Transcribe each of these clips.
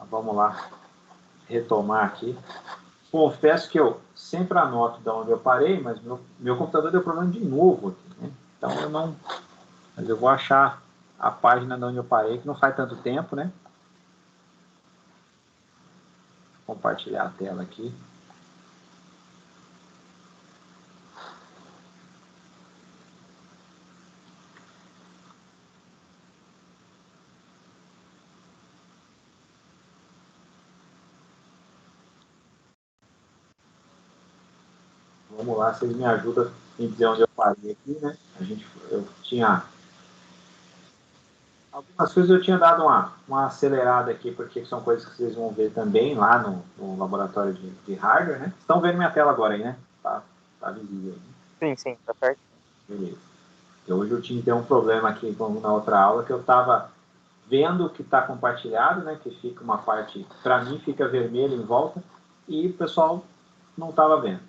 vamos lá retomar aqui. Confesso que eu sempre anoto de onde eu parei, mas meu computador deu problema de novo aqui, né? Então eu não... Mas eu vou achar a página de onde eu parei, que não faz tanto tempo, né? Vou compartilhar a tela aqui. Vamos lá, vocês me ajudam em dizer onde eu parei aqui, né? Eu tinha... Algumas coisas eu tinha dado uma acelerada aqui, porque são coisas que vocês vão ver também lá no laboratório de hardware, né? Estão vendo minha tela agora aí, né? Tá visível aí. Sim, tá perto. Beleza. Hoje eu tinha um problema aqui, como na outra aula, que eu estava vendo que está compartilhado, né? Que fica uma parte, para mim, fica vermelho em volta, e o pessoal não estava vendo,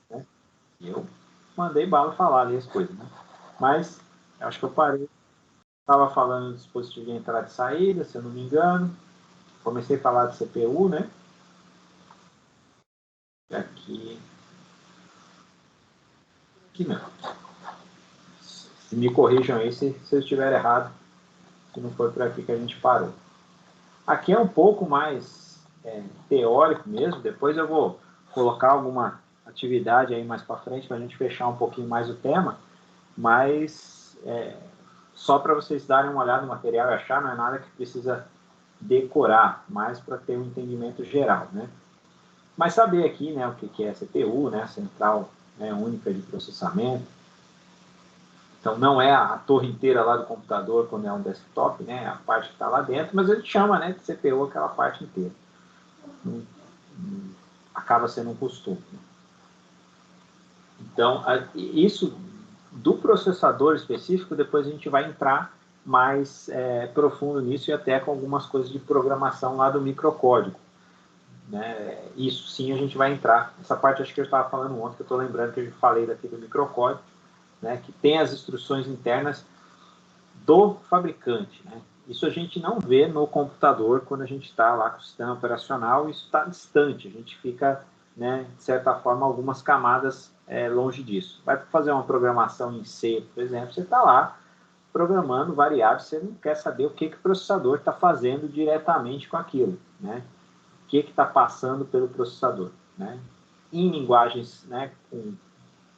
né? E eu mandei bala falar ali as coisas, né? Mas acho que eu parei. Estava falando do dispositivo de entrada e saída, se eu não me engano. Comecei a falar de CPU, né? E aqui mesmo. Se me corrijam aí se eu estiver errado, se não foi por aqui que a gente parou. Aqui é um pouco mais teórico mesmo, depois eu vou colocar alguma atividade aí mais para frente para a gente fechar um pouquinho mais o tema, mas só para vocês darem uma olhada no material e achar, não é nada que precisa decorar, mais para ter um entendimento geral, né? Mas saber aqui, né, o que é CPU, né, Central, né, Única de Processamento. Então não é a torre inteira lá do computador quando é um desktop, né, a parte que está lá dentro, mas a gente chama, né, de CPU aquela parte inteira. Acaba sendo um costume. Então, isso do processador específico, depois a gente vai entrar mais profundo nisso e até com algumas coisas de programação lá do microcódigo. Né? Isso sim a gente vai entrar. Essa parte acho que eu estava falando ontem, que eu estou lembrando que eu falei daqui do microcódigo, né? Que tem as instruções internas do fabricante. Né? Isso a gente não vê no computador quando a gente está lá com o sistema operacional, isso está distante, a gente fica, né, de certa forma, algumas camadas longe disso. Vai fazer uma programação em C, por exemplo, você está lá programando variáveis, você não quer saber o que o processador está fazendo diretamente com aquilo, né? O que está passando pelo processador, né? Em linguagens, né,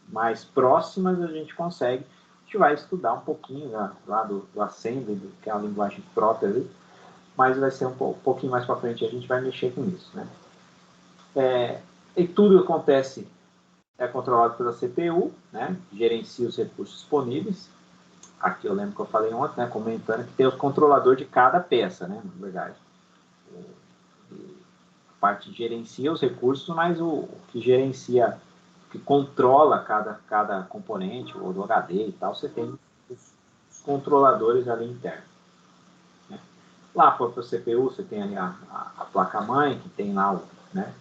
mais próximas, a gente consegue. A gente vai estudar um pouquinho lá do Assembly, que é a linguagem própria ali, mas vai ser um pouquinho mais para frente, a gente vai mexer com isso, né? E tudo acontece, é controlado pela CPU, né? Gerencia os recursos disponíveis. Aqui eu lembro que eu falei ontem, né, comentando que tem o controlador de cada peça, né, na verdade. A parte gerencia os recursos, mas o que gerencia, que controla cada componente, ou do HD e tal, você tem os controladores ali internos. Né? Lá para o CPU, você tem ali a placa-mãe, que tem lá né,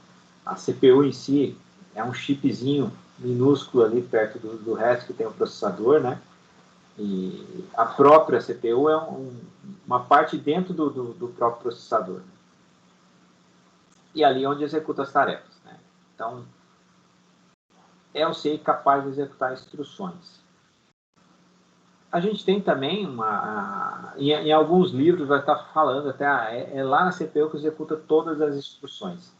a CPU em si, é um chipzinho minúsculo ali perto do resto que tem o processador, né? E a própria CPU é uma parte dentro do próprio processador. E ali é onde executa as tarefas. Né? Então, é o CI capaz de executar instruções. A gente tem também em alguns livros vai estar falando até é lá na CPU que executa todas as instruções.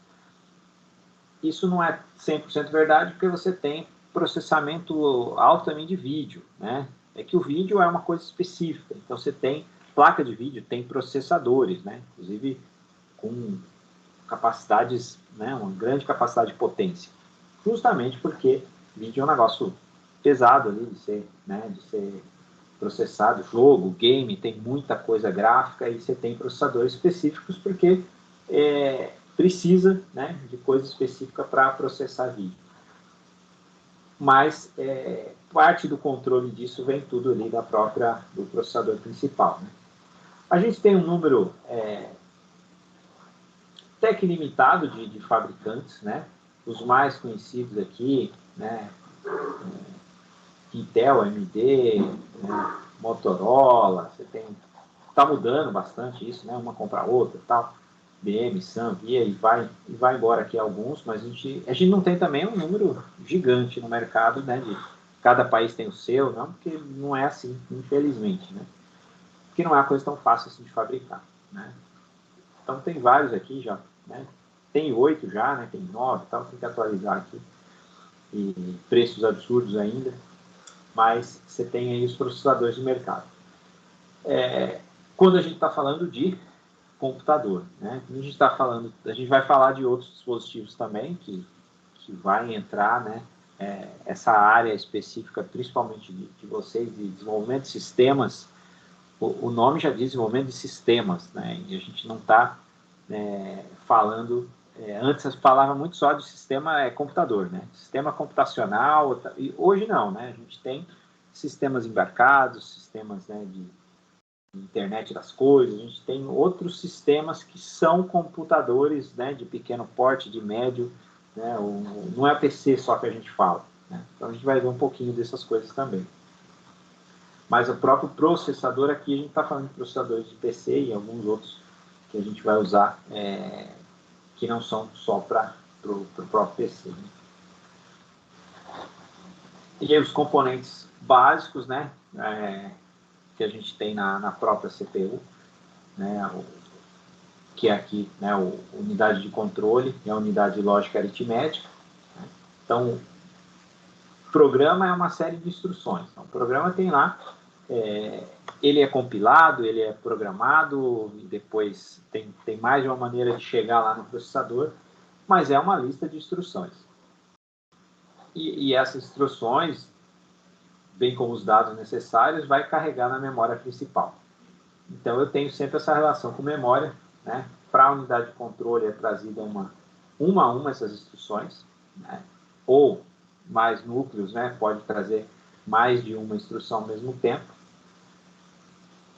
Isso não é 100% verdade, porque você tem processamento alto também de vídeo, né? É que o vídeo é uma coisa específica. Então você tem placa de vídeo, tem processadores, né? Inclusive com capacidades, né? Uma grande capacidade de potência. Justamente porque vídeo é um negócio pesado ali de ser processado. Jogo, game, tem muita coisa gráfica e você tem processadores específicos porque precisa, né, de coisa específica para processar vídeo. Mas parte do controle disso vem tudo ali do processador principal. Né? A gente tem um número até que limitado de fabricantes, né? Os mais conhecidos aqui, né? Intel, AMD, né? Motorola, você tem... Está mudando bastante isso, né? Uma compra a outra e tal. BM, SAM, VIA, e vai embora aqui alguns, mas a gente não tem também um número gigante no mercado, né? De cada país tem o seu, não, porque não é assim, infelizmente, né? Porque não é uma coisa tão fácil assim de fabricar, né? Então tem vários aqui já, né? Tem 8 já, né? Tem 9, tal, tem que atualizar aqui. E preços absurdos ainda, mas você tem aí os processadores de mercado. Quando a gente está falando de computador, né? A gente está falando, a gente vai falar de outros dispositivos também que vai entrar, né? Essa área específica, principalmente de vocês, de desenvolvimento de sistemas. O nome já diz desenvolvimento de sistemas, né? E a gente não está falando. Antes falava muito só de sistema computador, né? Sistema computacional, e hoje não, né? A gente tem sistemas embarcados, sistemas, né, de internet das coisas, a gente tem outros sistemas que são computadores, né, de pequeno porte, de médio, né? Não é PC só que a gente fala, né? Então a gente vai ver um pouquinho dessas coisas também. Mas o próprio processador aqui, a gente está falando de processadores de PC e alguns outros que a gente vai usar, que não são só para o próprio PC. Né? E aí os componentes básicos, né, que a gente tem na própria CPU, né, que é aqui, né, a unidade de controle e a unidade de lógica aritmética. Né? Então, o programa é uma série de instruções. Então, o programa tem lá, ele é compilado, ele é programado, e depois tem mais de uma maneira de chegar lá no processador, mas é uma lista de instruções. E essas instruções, bem como os dados necessários, vai carregar na memória principal. Então, eu tenho sempre essa relação com memória, né? Para a unidade de controle é trazida uma a uma essas instruções, né? Ou mais núcleos, né? Pode trazer mais de uma instrução ao mesmo tempo.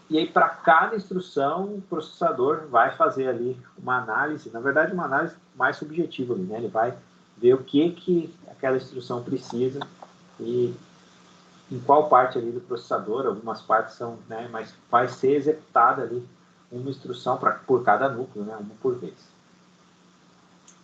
E aí, para cada instrução, o processador vai fazer ali uma análise, na verdade, uma análise mais subjetiva, né? Ele vai ver o que aquela instrução precisa e em qual parte ali do processador, algumas partes são, né, mas vai ser executada ali uma instrução por cada núcleo, né, uma por vez.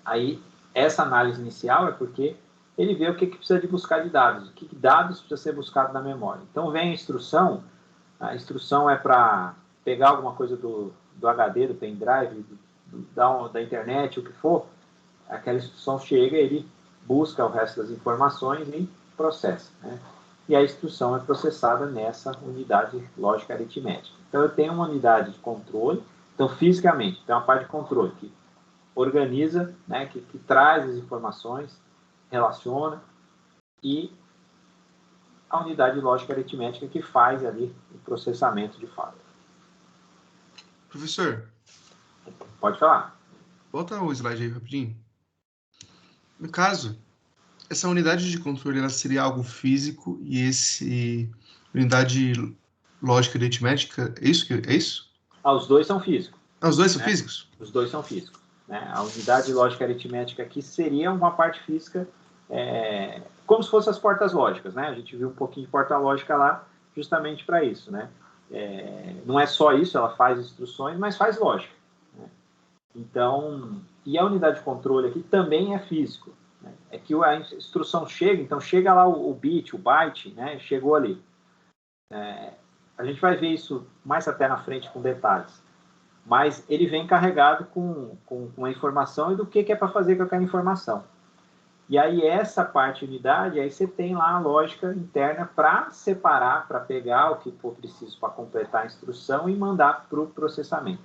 Aí, essa análise inicial é porque ele vê o que precisa de buscar de dados, que dados precisa ser buscado na memória. Então, vem a instrução é para pegar alguma coisa do HD, do pendrive, da internet, o que for, aquela instrução chega, ele busca o resto das informações e processa, né? E a instrução é processada nessa unidade lógica aritmética. Então, eu tenho uma unidade de controle, então, fisicamente, tem uma parte de controle que organiza, né, que traz as informações, relaciona, e a unidade lógica aritmética que faz ali o processamento de fato. Professor, pode falar. Volta o slide aí rapidinho. No caso, essa unidade de controle ela seria algo físico e esse unidade lógica aritmética, é isso? É isso? Os dois são físicos. Os dois são físicos? Os dois são físicos. Né? A unidade lógica aritmética aqui seria uma parte física, como se fossem as portas lógicas. Né? A gente viu um pouquinho de porta lógica lá justamente para isso. Né? Não é só isso, ela faz instruções, mas faz lógica. Né? Então, e a unidade de controle aqui também é físico. Né? É que a instrução chega, então chega lá o bit, o byte, né? Chegou ali. A gente vai ver isso mais até na frente com detalhes. Mas ele vem carregado com a informação e do que é para fazer com aquela informação. E aí essa parte unidade, aí você tem lá a lógica interna para separar, para pegar o que for preciso para completar a instrução e mandar para o processamento.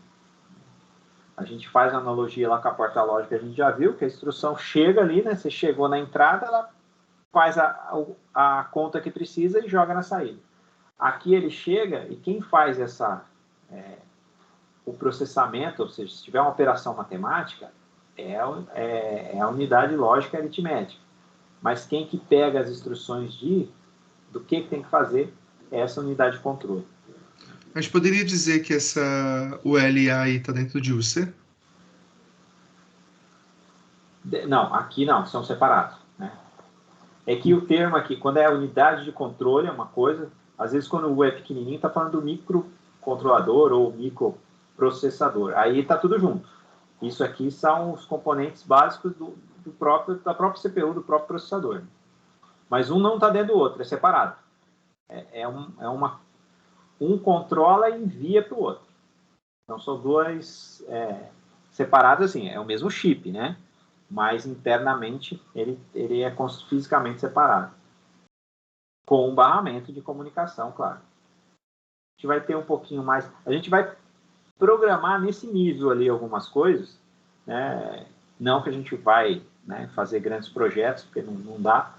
A gente faz a analogia lá com a porta lógica, a gente já viu que a instrução chega ali, né? Você chegou na entrada, ela faz a conta que precisa e joga na saída. Aqui ele chega e quem faz o processamento, ou seja, se tiver uma operação matemática, é a unidade lógica aritmética. Mas quem que pega as instruções do que tem que fazer é essa unidade de controle. A gente poderia dizer que o LA aí está dentro de UC? Não, aqui não, são separados. Né? É que o termo aqui, quando é unidade de controle, é uma coisa, às vezes quando o U é pequenininho, está falando do microcontrolador ou microprocessador. Aí está tudo junto. Isso aqui são os componentes básicos da própria CPU, do próprio processador. Mas um não está dentro do outro, é separado. Um controla e envia para o outro. Então, são dois separados, assim, é o mesmo chip, né? Mas internamente ele é fisicamente separado. Com um barramento de comunicação, claro. A gente vai ter um pouquinho mais... A gente vai programar nesse nível ali algumas coisas, né? Não que a gente vai, né, fazer grandes projetos, porque não dá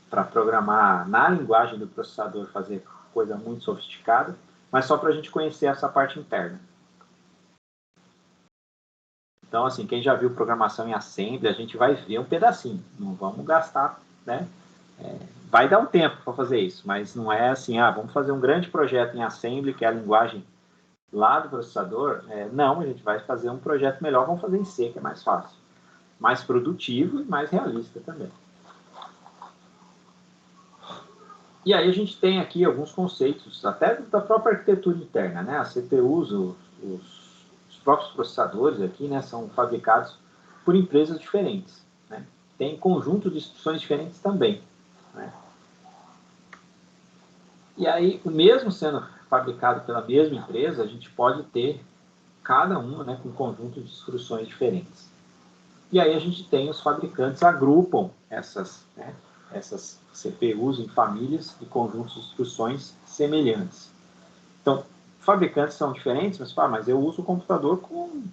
para programar na linguagem do processador, fazer coisa muito sofisticada, mas só para a gente conhecer essa parte interna. Então, assim, quem já viu programação em Assembly, a gente vai ver um pedacinho, não vamos gastar, né? Vai dar um tempo para fazer isso, mas não é assim, vamos fazer um grande projeto em Assembly, que é a linguagem lá do processador. Não, a gente vai fazer um projeto melhor, vamos fazer em C, que é mais fácil. Mais produtivo e mais realista também. E aí a gente tem aqui alguns conceitos, até da própria arquitetura interna, né? As CPUs, os próprios processadores aqui, né, são fabricados por empresas diferentes, né? Tem conjuntos de instruções diferentes também, né? E aí, mesmo sendo fabricado pela mesma empresa, a gente pode ter cada uma, né, com um conjunto de instruções diferentes. E aí a gente tem os fabricantes agrupam essas CPUs em famílias de conjuntos de instruções semelhantes. Então, fabricantes são diferentes, mas eu uso o computador com o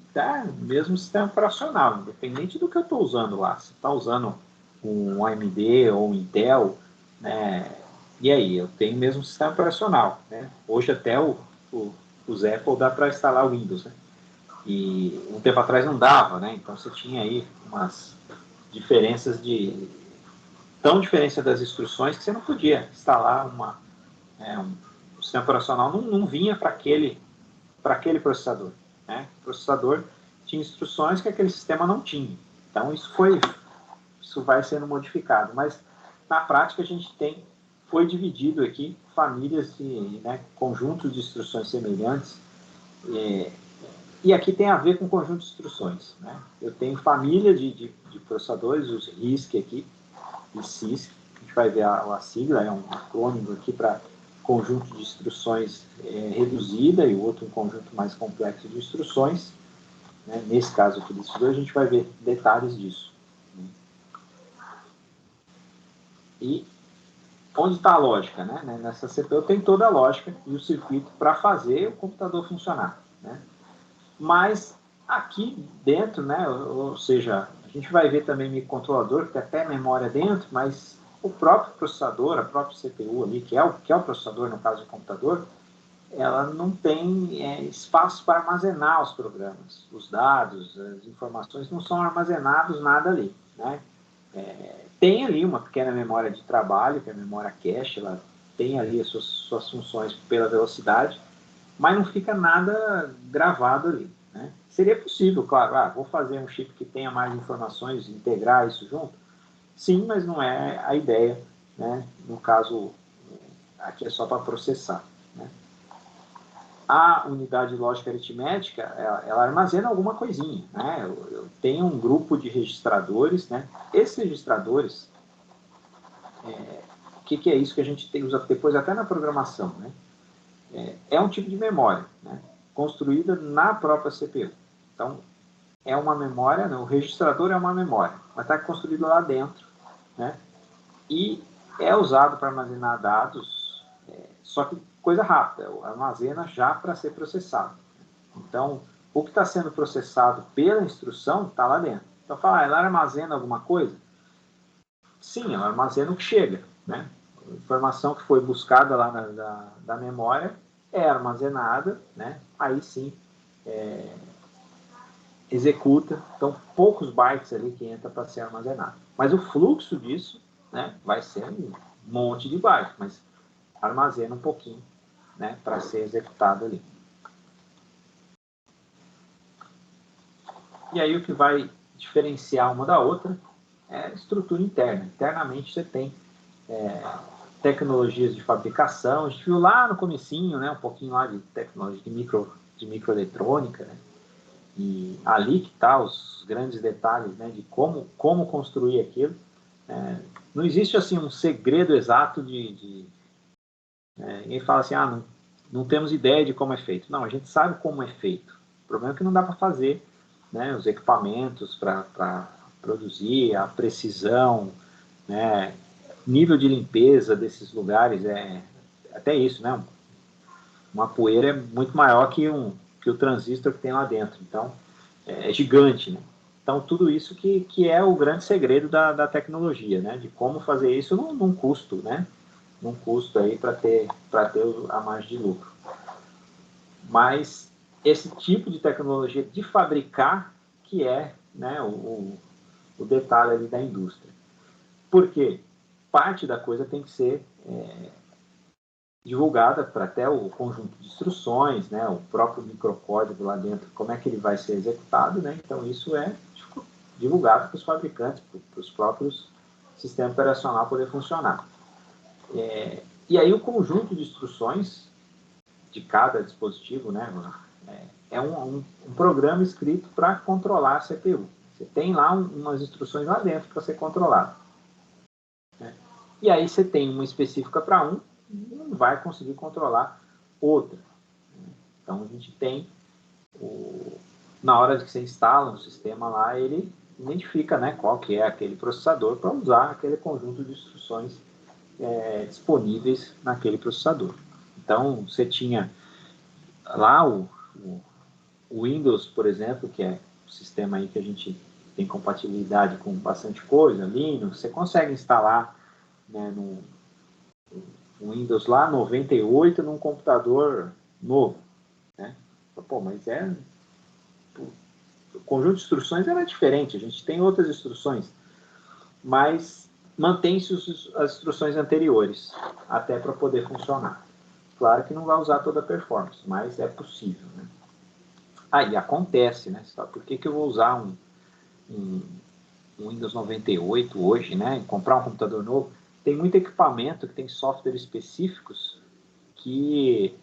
mesmo sistema operacional, independente do que eu estou usando lá. Se está usando um AMD ou um Intel, né? E aí, eu tenho o mesmo sistema operacional, né? Hoje até os Apple dá para instalar o Windows, né? E um tempo atrás não dava, né? Então você tinha aí umas diferenças tão diferentes das instruções que você não podia instalar um sistema operacional, não vinha para aquele processador, né? O processador tinha instruções que aquele sistema não tinha. Então isso vai sendo modificado, mas na prática a gente foi dividido aqui famílias de, né, conjuntos de instruções semelhantes, e aqui tem a ver com conjunto de instruções, né? Eu tenho família de processadores, os RISC aqui, e CISC, a gente vai ver a sigla, é um acrônimo aqui para conjunto de instruções reduzida, e o outro um conjunto mais complexo de instruções, né? Nesse caso aqui desses dois, a gente vai ver detalhes disso, né? E onde está a lógica, né? Nessa CPU tem toda a lógica e o circuito para fazer o computador funcionar, né? Mas aqui dentro, né, ou seja, a gente vai ver também microcontrolador, que tem até memória dentro, mas o próprio processador, a própria CPU ali, que é o processador no caso do computador, ela não tem espaço para armazenar os programas, os dados, as informações não são armazenados nada ali, né? Tem ali uma pequena memória de trabalho, que é a memória cache, ela tem ali as suas funções pela velocidade, mas não fica nada gravado ali, né? Seria possível, claro, vou fazer um chip que tenha mais informações, integrar isso junto? Sim, mas não é a ideia, né? No caso, aqui é só para processar, né? A unidade lógica aritmética, ela armazena alguma coisinha, né? Eu tenho um grupo de registradores, né? Esses registradores, o que é isso que a gente usa depois até na programação, né? É um tipo de memória, né, construída na própria CPU. Então, é uma memória, o registrador é uma memória, mas está construído lá dentro, né, e é usado para armazenar dados, só que coisa rápida, armazena já para ser processado. Então, o que está sendo processado pela instrução está lá dentro. Então, fala, ela armazena alguma coisa? Sim, ela armazena o que chega, né? A informação que foi buscada lá da memória é armazenada, né? Aí sim executa, então poucos bytes ali que entra para ser armazenado. Mas o fluxo disso, né, vai ser um monte de bytes, mas armazena um pouquinho, né, para ser executado ali. E aí o que vai diferenciar uma da outra é a estrutura interna. Internamente você tem tecnologias de fabricação, a gente viu lá no comecinho, né, um pouquinho lá de tecnologia de microeletrônica, né? E ali que tá os grandes detalhes, né, de como construir aquilo. Não existe assim um segredo exato ninguém fala assim, não temos ideia de como é feito. Não, a gente sabe como é feito. O problema é que não dá para fazer, né, os equipamentos para produzir, a precisão, né, nível de limpeza desses lugares, até isso, né? Uma poeira é muito maior que o transistor que tem lá dentro. Então, é gigante, né? Então, tudo isso que é o grande segredo da tecnologia, né? De como fazer isso num custo, né? Num custo aí para ter a margem de lucro. Mas esse tipo de tecnologia de fabricar que é, né, o detalhe ali da indústria. Por quê? Parte da coisa tem que ser divulgada para até o conjunto de instruções, né, o próprio microcódigo lá dentro, como é que ele vai ser executado, né? Então isso é divulgado para os fabricantes, para os próprios sistemas operacionais poder funcionar. E aí o conjunto de instruções de cada dispositivo, né, é um programa escrito para controlar a CPU. Você tem lá umas instruções lá dentro para ser controlado. Né? E aí você tem uma específica para não vai conseguir controlar outra. Então a gente tem, na hora que você instala um sistema lá, ele identifica, né, qual que é aquele processador para usar aquele conjunto de instruções disponíveis naquele processador. Então você tinha lá o Windows, por exemplo, que é um sistema aí que a gente tem compatibilidade com bastante coisa, Linux, você consegue instalar, né, no Windows lá 98 num computador novo, né? Pô, mas o conjunto de instruções era diferente, a gente tem outras instruções, mas mantém-se as instruções anteriores até para poder funcionar. Claro que não vai usar toda a performance, mas é possível, né? Aí acontece, né? Por que eu vou usar um Windows 98 hoje, né? Comprar um computador novo? Tem muito equipamento que tem softwares específicos que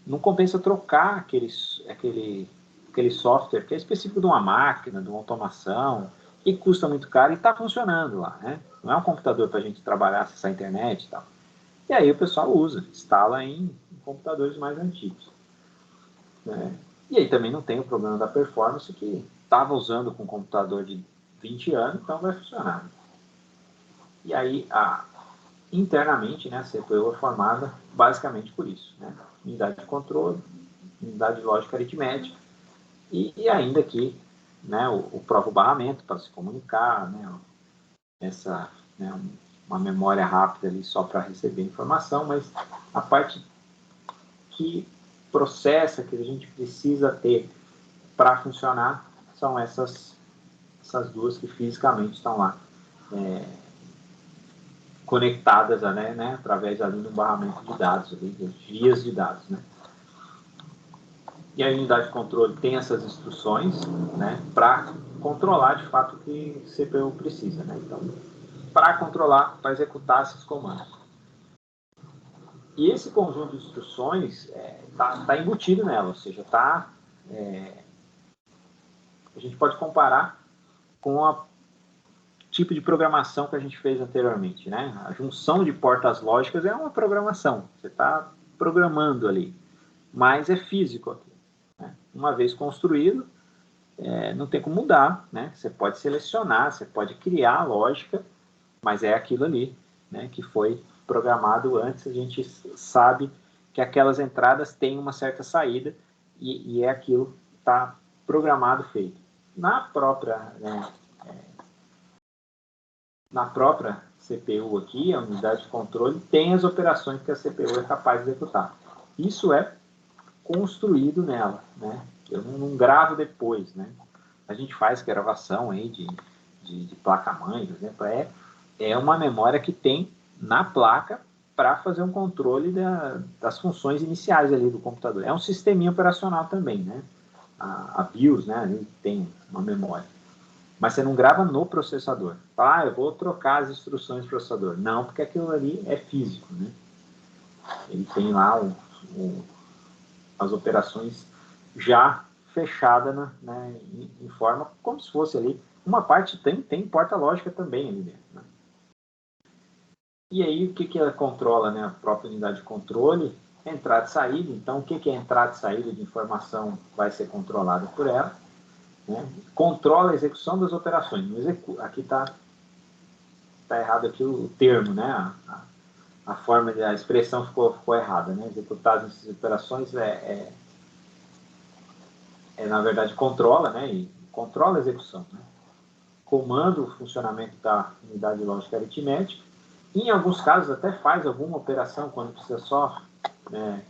não compensa trocar aquele software que é específico de uma máquina, de uma automação, e custa muito caro e está funcionando lá, né? Não é um computador para a gente trabalhar, acessar a internet e tal. E aí o pessoal usa, instala em computadores mais antigos. Né? E aí também não tem o problema da performance que estava usando com um computador de 20 anos, então vai funcionar. E aí, internamente, né, a CPU é formada basicamente por isso, né? Unidade de controle, unidade de lógica aritmética e ainda aqui, né, o próprio barramento para se comunicar, né, uma memória rápida ali só para receber informação, mas a parte que processa, que a gente precisa ter para funcionar, são essas duas que fisicamente estão lá conectadas, né, através ali do barramento de dados, ali, de vias de dados, né. E a unidade de controle tem essas instruções, né, para controlar de fato o que o CPU precisa, né. Então, para controlar, para executar esses comandos. E esse conjunto de instruções está embutido nela, ou seja, a gente pode comparar com o tipo de programação que a gente fez anteriormente, né? A junção de portas lógicas é uma programação, você está programando ali, mas é físico aqui. Né? Uma vez construído, não tem como mudar, né? Você pode selecionar, você pode criar a lógica, mas é aquilo ali, né, que foi programado antes. A gente sabe que aquelas entradas têm uma certa saída e é aquilo que está programado, feito. Na própria CPU aqui, a unidade de controle, tem as operações que a CPU é capaz de executar. Isso é construído nela, né? Eu não gravo depois, né? A gente faz gravação aí de placa-mãe, por exemplo, é uma memória que tem na placa para fazer um controle das funções iniciais ali do computador. É um sisteminha operacional também, né? A BIOS, né? Ali tem uma memória. Mas você não grava no processador. Fala, eu vou trocar as instruções do processador. Não, porque aquilo ali é físico, né? Ele tem lá as operações já fechada em forma, como se fosse ali. Uma parte tem porta lógica também ali dentro. Né? E aí, o que ela controla, né? A própria unidade de controle? Entrada e saída. Então, o que é entrada e saída de informação vai ser controlado por ela. Né? Controla a execução das operações. Aqui está errado aqui o termo, né? A forma, a expressão ficou errada. Né? Executar essas operações na verdade, controla, né? E controla a execução. Né? Comanda o funcionamento da unidade lógica aritmética. Em alguns casos, até faz alguma operação quando precisa só, né,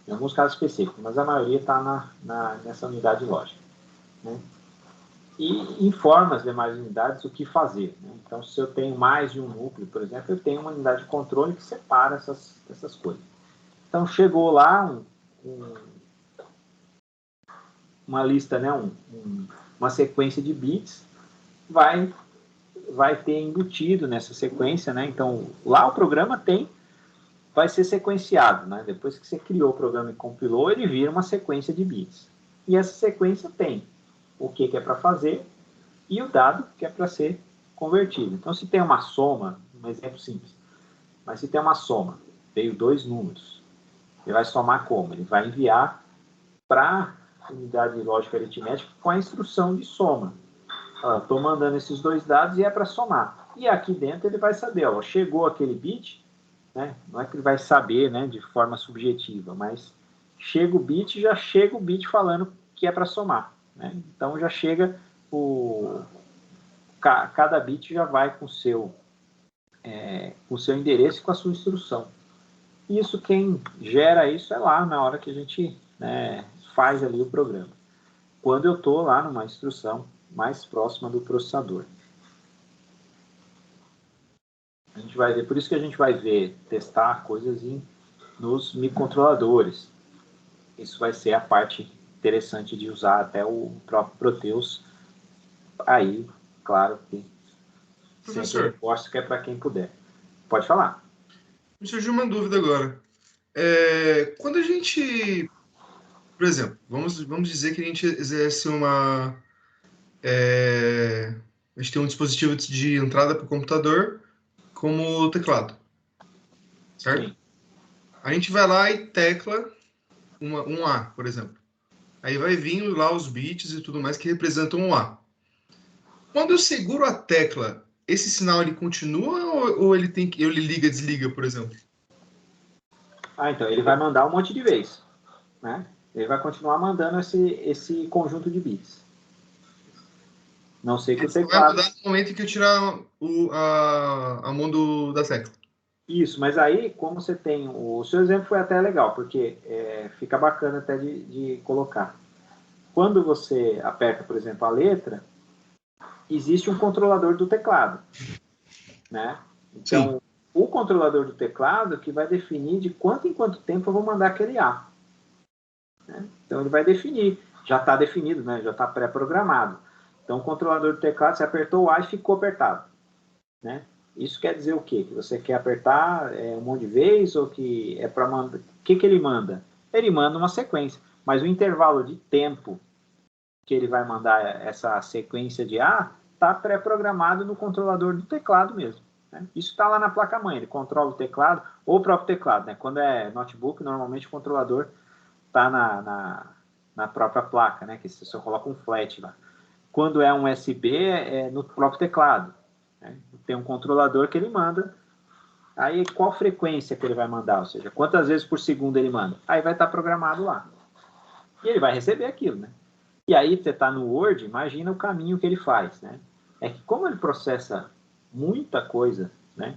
em alguns casos específicos, mas a maioria está nessa unidade lógica. Né? E informa as demais unidades o que fazer. Né? Então, se eu tenho mais de um núcleo, por exemplo, eu tenho uma unidade de controle que separa essas coisas. Então, chegou lá uma lista, né, uma sequência de bits, vai ter embutido nessa sequência, né? Então, lá o programa vai ser sequenciado, né? Depois que você criou o programa e compilou, ele vira uma sequência de bits. E essa sequência tem o que é para fazer e o dado que é para ser convertido. Então, se tem uma soma, um exemplo simples, mas se tem uma soma, veio 2 números, ele vai somar como? Ele vai enviar para a unidade lógica aritmética com a instrução de soma. Estou mandando esses 2 dados e é para somar. E aqui dentro ele vai saber, ó, chegou aquele bit, né? Não é que ele vai saber, né, de forma subjetiva, mas chega o bit, já chega o bit falando que é para somar. Né? Então já chega cada bit já vai com o seu endereço e com a sua instrução. E isso, quem gera isso é lá na hora que a gente, né, faz ali o programa. Quando eu estou lá numa instrução mais próxima do processador. A gente vai ver, por isso que a gente vai testar coisas nos microcontroladores. Isso vai ser a parte interessante de usar até o próprio Proteus. Aí, claro que sempre reforço que é para quem puder. Pode falar. Me surgiu uma dúvida agora. Quando a gente, por exemplo, vamos dizer que a gente exerce a gente tem um dispositivo de entrada para o computador como o teclado, certo? Sim. A gente vai lá e tecla um A, por exemplo. Aí vai vir lá os bits e tudo mais que representam um A. Quando eu seguro a tecla, esse sinal ele continua ou ele liga e desliga, por exemplo? Então ele vai mandar um monte de vez, né? Ele vai continuar mandando esse conjunto de bits. Não sei que o teclado... vai mudar no momento em que eu tirar a mão da tecla. Isso, mas aí, como você tem... O seu exemplo foi até legal, porque fica bacana até de colocar. Quando você aperta, por exemplo, a letra, existe um controlador do teclado. Né? Então, sim, o controlador do teclado que vai definir de quanto em quanto tempo eu vou mandar aquele A. Né? Então, ele vai definir. Já está definido, né? Já está pré-programado. Então, o controlador do teclado, você apertou o A e ficou apertado. Né? Isso quer dizer o quê? Que você quer apertar um monte de vezes ou que é para mandar... O que ele manda? Ele manda uma sequência. Mas o intervalo de tempo que ele vai mandar essa sequência de A está pré-programado no controlador do teclado mesmo. Né? Isso está lá na placa-mãe, ele controla o teclado ou o próprio teclado. Né? Quando é notebook, normalmente o controlador está na própria placa, né? Que você só coloca um flat lá. Quando é um USB, é no próprio teclado. Né? Tem um controlador que ele manda. Aí, qual frequência que ele vai mandar? Ou seja, quantas vezes por segundo ele manda? Aí vai estar programado lá. E ele vai receber aquilo, né? E aí você está no Word, imagina o caminho que ele faz, né? É que como ele processa muita coisa, né?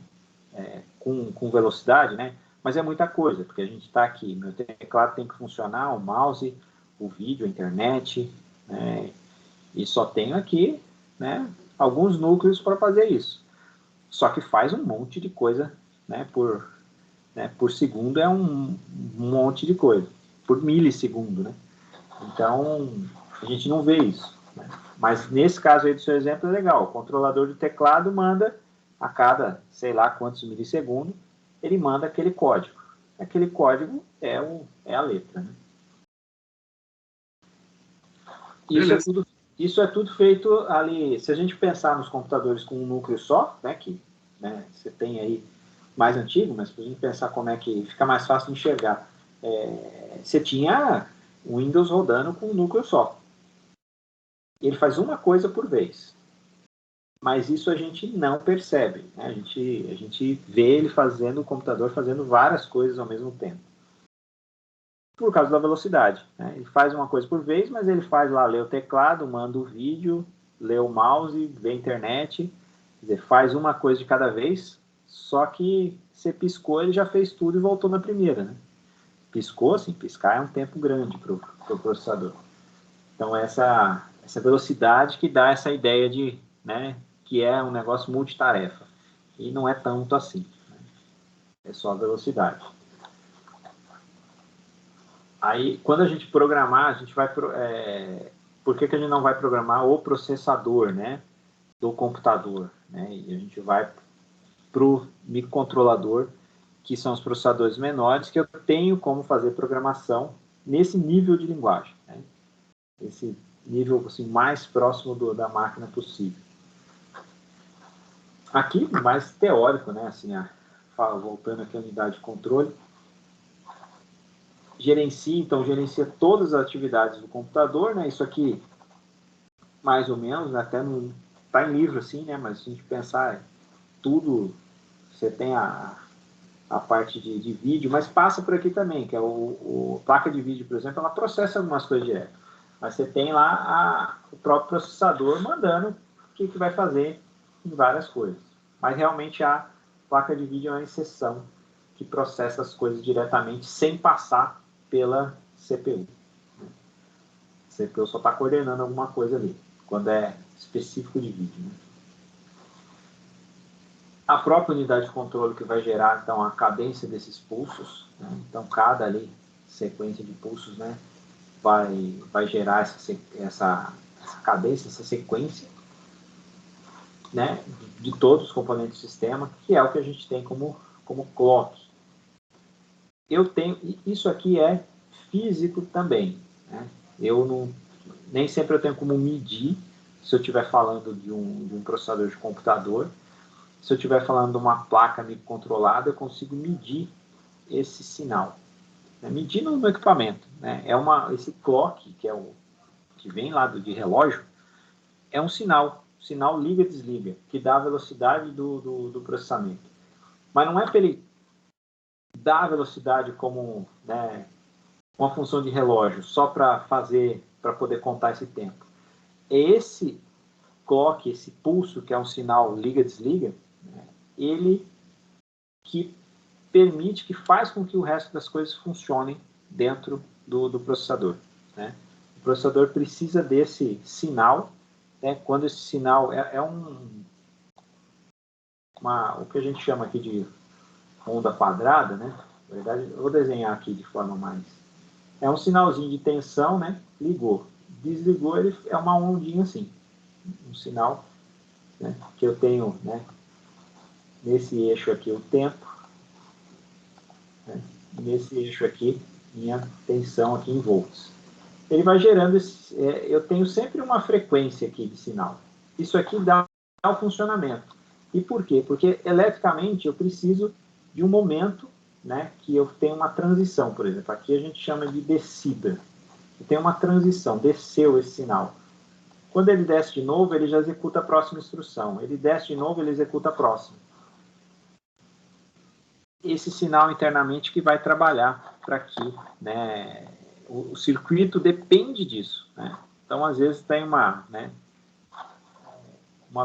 Com velocidade, né? Mas é muita coisa, porque a gente está aqui, meu teclado tem que funcionar, o mouse, o vídeo, a internet, né? E só tenho aqui, né? Alguns núcleos para fazer isso. Só que faz um monte de coisa, né? Por segundo é um monte de coisa, por milissegundo, né? Então, a gente não vê isso. Né? Mas nesse caso aí do seu exemplo é legal. O controlador do teclado manda a cada, sei lá quantos milissegundos, ele manda aquele código. Aquele código é a letra. Né? Isso é tudo feito ali. Se a gente pensar nos computadores com um núcleo só, né, que você tem aí mais antigo, mas para a gente pensar como é que fica mais fácil de enxergar, você tinha o Windows rodando com um núcleo só. Ele faz uma coisa por vez. Mas isso a gente não percebe, né? A gente vê ele fazendo, o computador fazendo várias coisas ao mesmo tempo. Por causa da velocidade, né? Ele faz uma coisa por vez, mas ele faz lá, lê o teclado, manda o vídeo, lê o mouse, vê a internet, quer dizer, faz uma coisa de cada vez, só que você piscou, ele já fez tudo e voltou na primeira, né? Piscou, assim, piscar é um tempo grande para o processador. Então, essa velocidade que dá essa ideia de, né, que é um negócio multitarefa. E não é tanto assim. Né? É só a velocidade. Aí, quando a gente programar, a gente vai... por que a gente não vai programar o processador, né, do computador? Né? E a gente vai para o microcontrolador, que são os processadores menores, que eu tenho como fazer programação nesse nível de linguagem. Né? Esse nível assim, mais próximo da máquina possível. Aqui, mais teórico, né? Assim, voltando aqui à unidade de controle, gerencia todas as atividades do computador, né? Isso aqui, mais ou menos, né? Até não está em livro assim, né? Mas se a gente pensar, tudo, você tem a parte de vídeo, mas passa por aqui também, que é a placa de vídeo, por exemplo, ela processa algumas coisas direto. Mas você tem lá o próprio processador mandando o que vai fazer em várias coisas. Mas realmente a placa de vídeo é uma exceção que processa as coisas diretamente sem passar pela CPU. A CPU só está coordenando alguma coisa ali, quando é específico de vídeo. Né? A própria unidade de controle que vai gerar, então, a cadência desses pulsos. Né? Então, cada ali, sequência de pulsos, né, vai gerar essa cadência, essa sequência, né, de todos os componentes do sistema, que é o que a gente tem como clock. Isso aqui é físico também. Né? Nem sempre eu tenho como medir, se eu estiver falando de um processador de computador. Se eu estiver falando de uma placa microcontrolada, eu consigo medir esse sinal. Né? Medir no equipamento. Né? Esse clock, que vem lá de relógio, é um sinal liga e desliga, que dá a velocidade do processamento. Mas não é para ele dar a velocidade como, né, uma função de relógio, só para poder contar esse tempo. É esse clock, esse pulso, que é um sinal liga e desliga, né, ele que permite, que faz com que o resto das coisas funcionem dentro do processador. Né? O processador precisa desse sinal, né? Quando esse sinal o que a gente chama aqui de onda quadrada, né? Na verdade, eu vou desenhar aqui de forma mais... É um sinalzinho de tensão, né? Ligou. Desligou, ele é uma ondinha assim. Um sinal, né, que eu tenho, né, nesse eixo aqui o tempo, né, nesse eixo aqui minha tensão aqui em volts. Ele vai gerando, eu tenho sempre uma frequência aqui de sinal. Isso aqui dá o funcionamento. E por quê? Porque eletricamente eu preciso de um momento, né, que eu tenho uma transição, por exemplo. Aqui a gente chama de descida. Eu tenho uma transição, desceu esse sinal. Quando ele desce de novo, ele já executa a próxima instrução. Ele desce de novo, ele executa a próxima. Esse sinal internamente que vai trabalhar para que, né, o circuito depende disso. Né? Então, às vezes, tem uma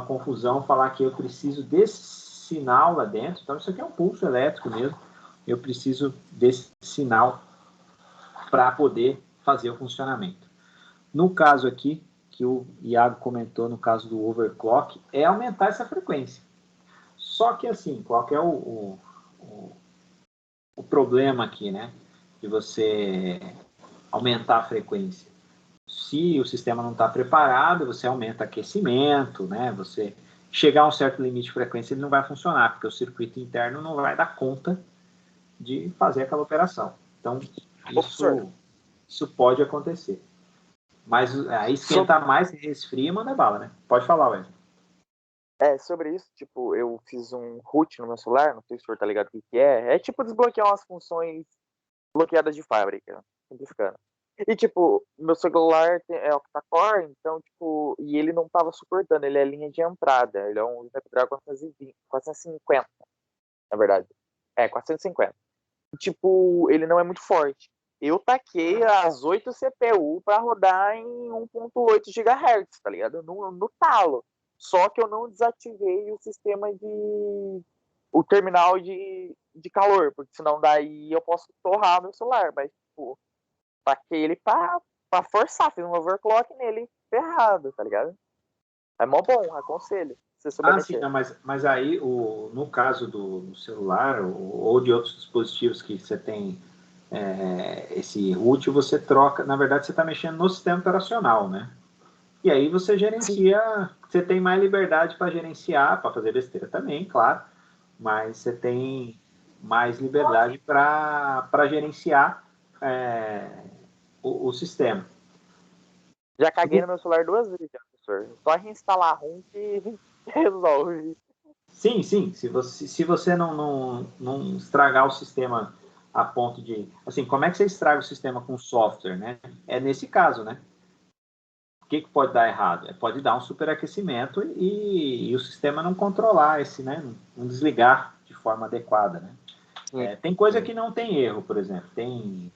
confusão falar que eu preciso desse sinal lá dentro. Então, isso aqui é um pulso elétrico mesmo. Eu preciso desse sinal para poder fazer o funcionamento. No caso aqui, que o Iago comentou no caso do overclock, é aumentar essa frequência. Só que assim, qual que é o problema aqui, né? De você aumentar a frequência. Se o sistema não está preparado, você aumenta aquecimento, né? Você chegar a um certo limite de frequência, ele não vai funcionar, porque o circuito interno não vai dar conta de fazer aquela operação. Então, isso pode acontecer. Mas aí esquenta mais, resfria e manda bala, né? Pode falar, Wesley. Sobre isso, tipo, eu fiz um root no meu celular, não sei se o senhor tá ligado o que é. É tipo desbloquear umas funções bloqueadas de fábrica, simplificando. E, tipo, meu celular é octa-core, então, tipo, e ele não tava suportando, ele é linha de entrada, ele é um Snapdragon 420, 450, na verdade. 450. E, tipo, ele não é muito forte. Eu taquei as 8 CPU para rodar em 1.8 GHz, tá ligado? No talo. Só que eu não desativei o sistema o terminal de calor, porque senão daí eu posso torrar meu celular. Mas, tipo, taquei ele pra forçar, fiz um overclock nele ferrado, tá ligado? É mó bom, aconselho. Se você souber Sim, mexer. não, mas aí, no caso do celular ou de outros dispositivos que você tem esse root, você troca, na verdade, você está mexendo no sistema operacional, né? E aí você Sim. gerencia, você tem mais liberdade para gerenciar, para fazer besteira também, claro, mas você tem mais liberdade para gerenciar o sistema. Já caguei no meu celular 2 vezes, já, professor. Só reinstalar a ROM que resolve. Sim, sim. Se você não estragar o sistema a ponto de. Assim, como é que você estraga o sistema com software, né? É nesse caso, né? O que pode dar errado? Pode dar um superaquecimento e o sistema não controlar esse, né? Não desligar de forma adequada, né? Sim, Tem coisa sim. que não tem erro, por exemplo. Tem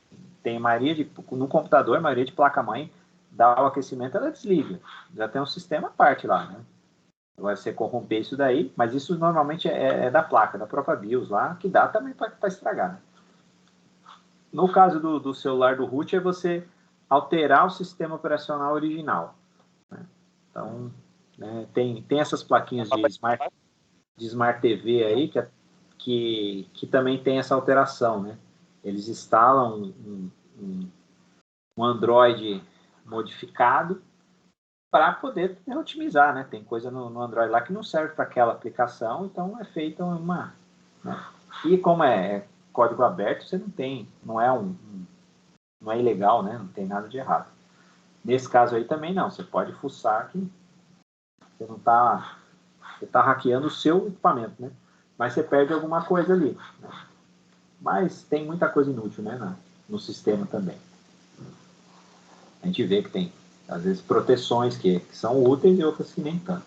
maioria no computador, a maioria de placa-mãe dá o aquecimento, ela desliga. Já tem um sistema à parte lá, né? Vai ser corromper isso daí, mas isso normalmente é da placa, da própria BIOS lá, que dá também para estragar. Né? No caso do celular do root, é você alterar o sistema operacional original. Né? Então, né, tem essas plaquinhas de Smart TV aí que também tem essa alteração. Né? Eles instalam um Android modificado para poder otimizar, né? Tem coisa no Android lá que não serve para aquela aplicação, então é feita uma. Né? E como é código aberto, você não tem, não é ilegal, né? Não tem nada de errado. Nesse caso aí também não, você pode fuçar que você não está, você está hackeando o seu equipamento, né? Mas você perde alguma coisa ali. Né? Mas tem muita coisa inútil, né? No sistema também. A gente vê que tem, às vezes, proteções que são úteis e outras que nem tanto.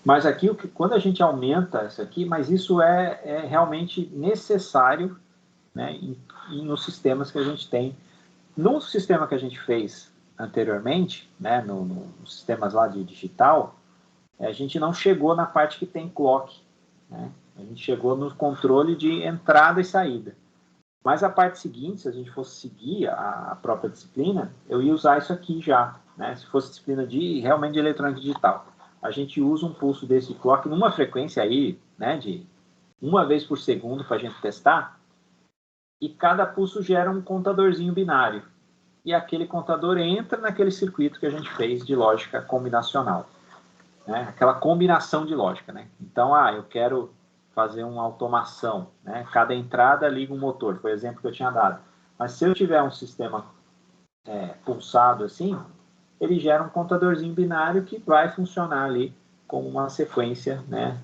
Mas aqui, quando a gente aumenta isso aqui, mas isso é realmente necessário, né, nos sistemas que a gente tem. No sistema que a gente fez anteriormente, né, nos sistemas lá de digital, a gente não chegou na parte que tem clock. Né? A gente chegou no controle de entrada e saída. Mas a parte seguinte, se a gente fosse seguir a própria disciplina, eu ia usar isso aqui já. Né? Se fosse disciplina realmente de eletrônica digital. A gente usa um pulso desse clock numa frequência aí, né, de 1 vez por segundo para a gente testar, e cada pulso gera um contadorzinho binário. E aquele contador entra naquele circuito que a gente fez de lógica combinacional. Né? Aquela combinação de lógica. Né? Então, eu quero fazer uma automação. Né? Cada entrada liga um motor, foi o exemplo que eu tinha dado. Mas se eu tiver um sistema pulsado assim, ele gera um contadorzinho binário que vai funcionar ali como uma sequência, né,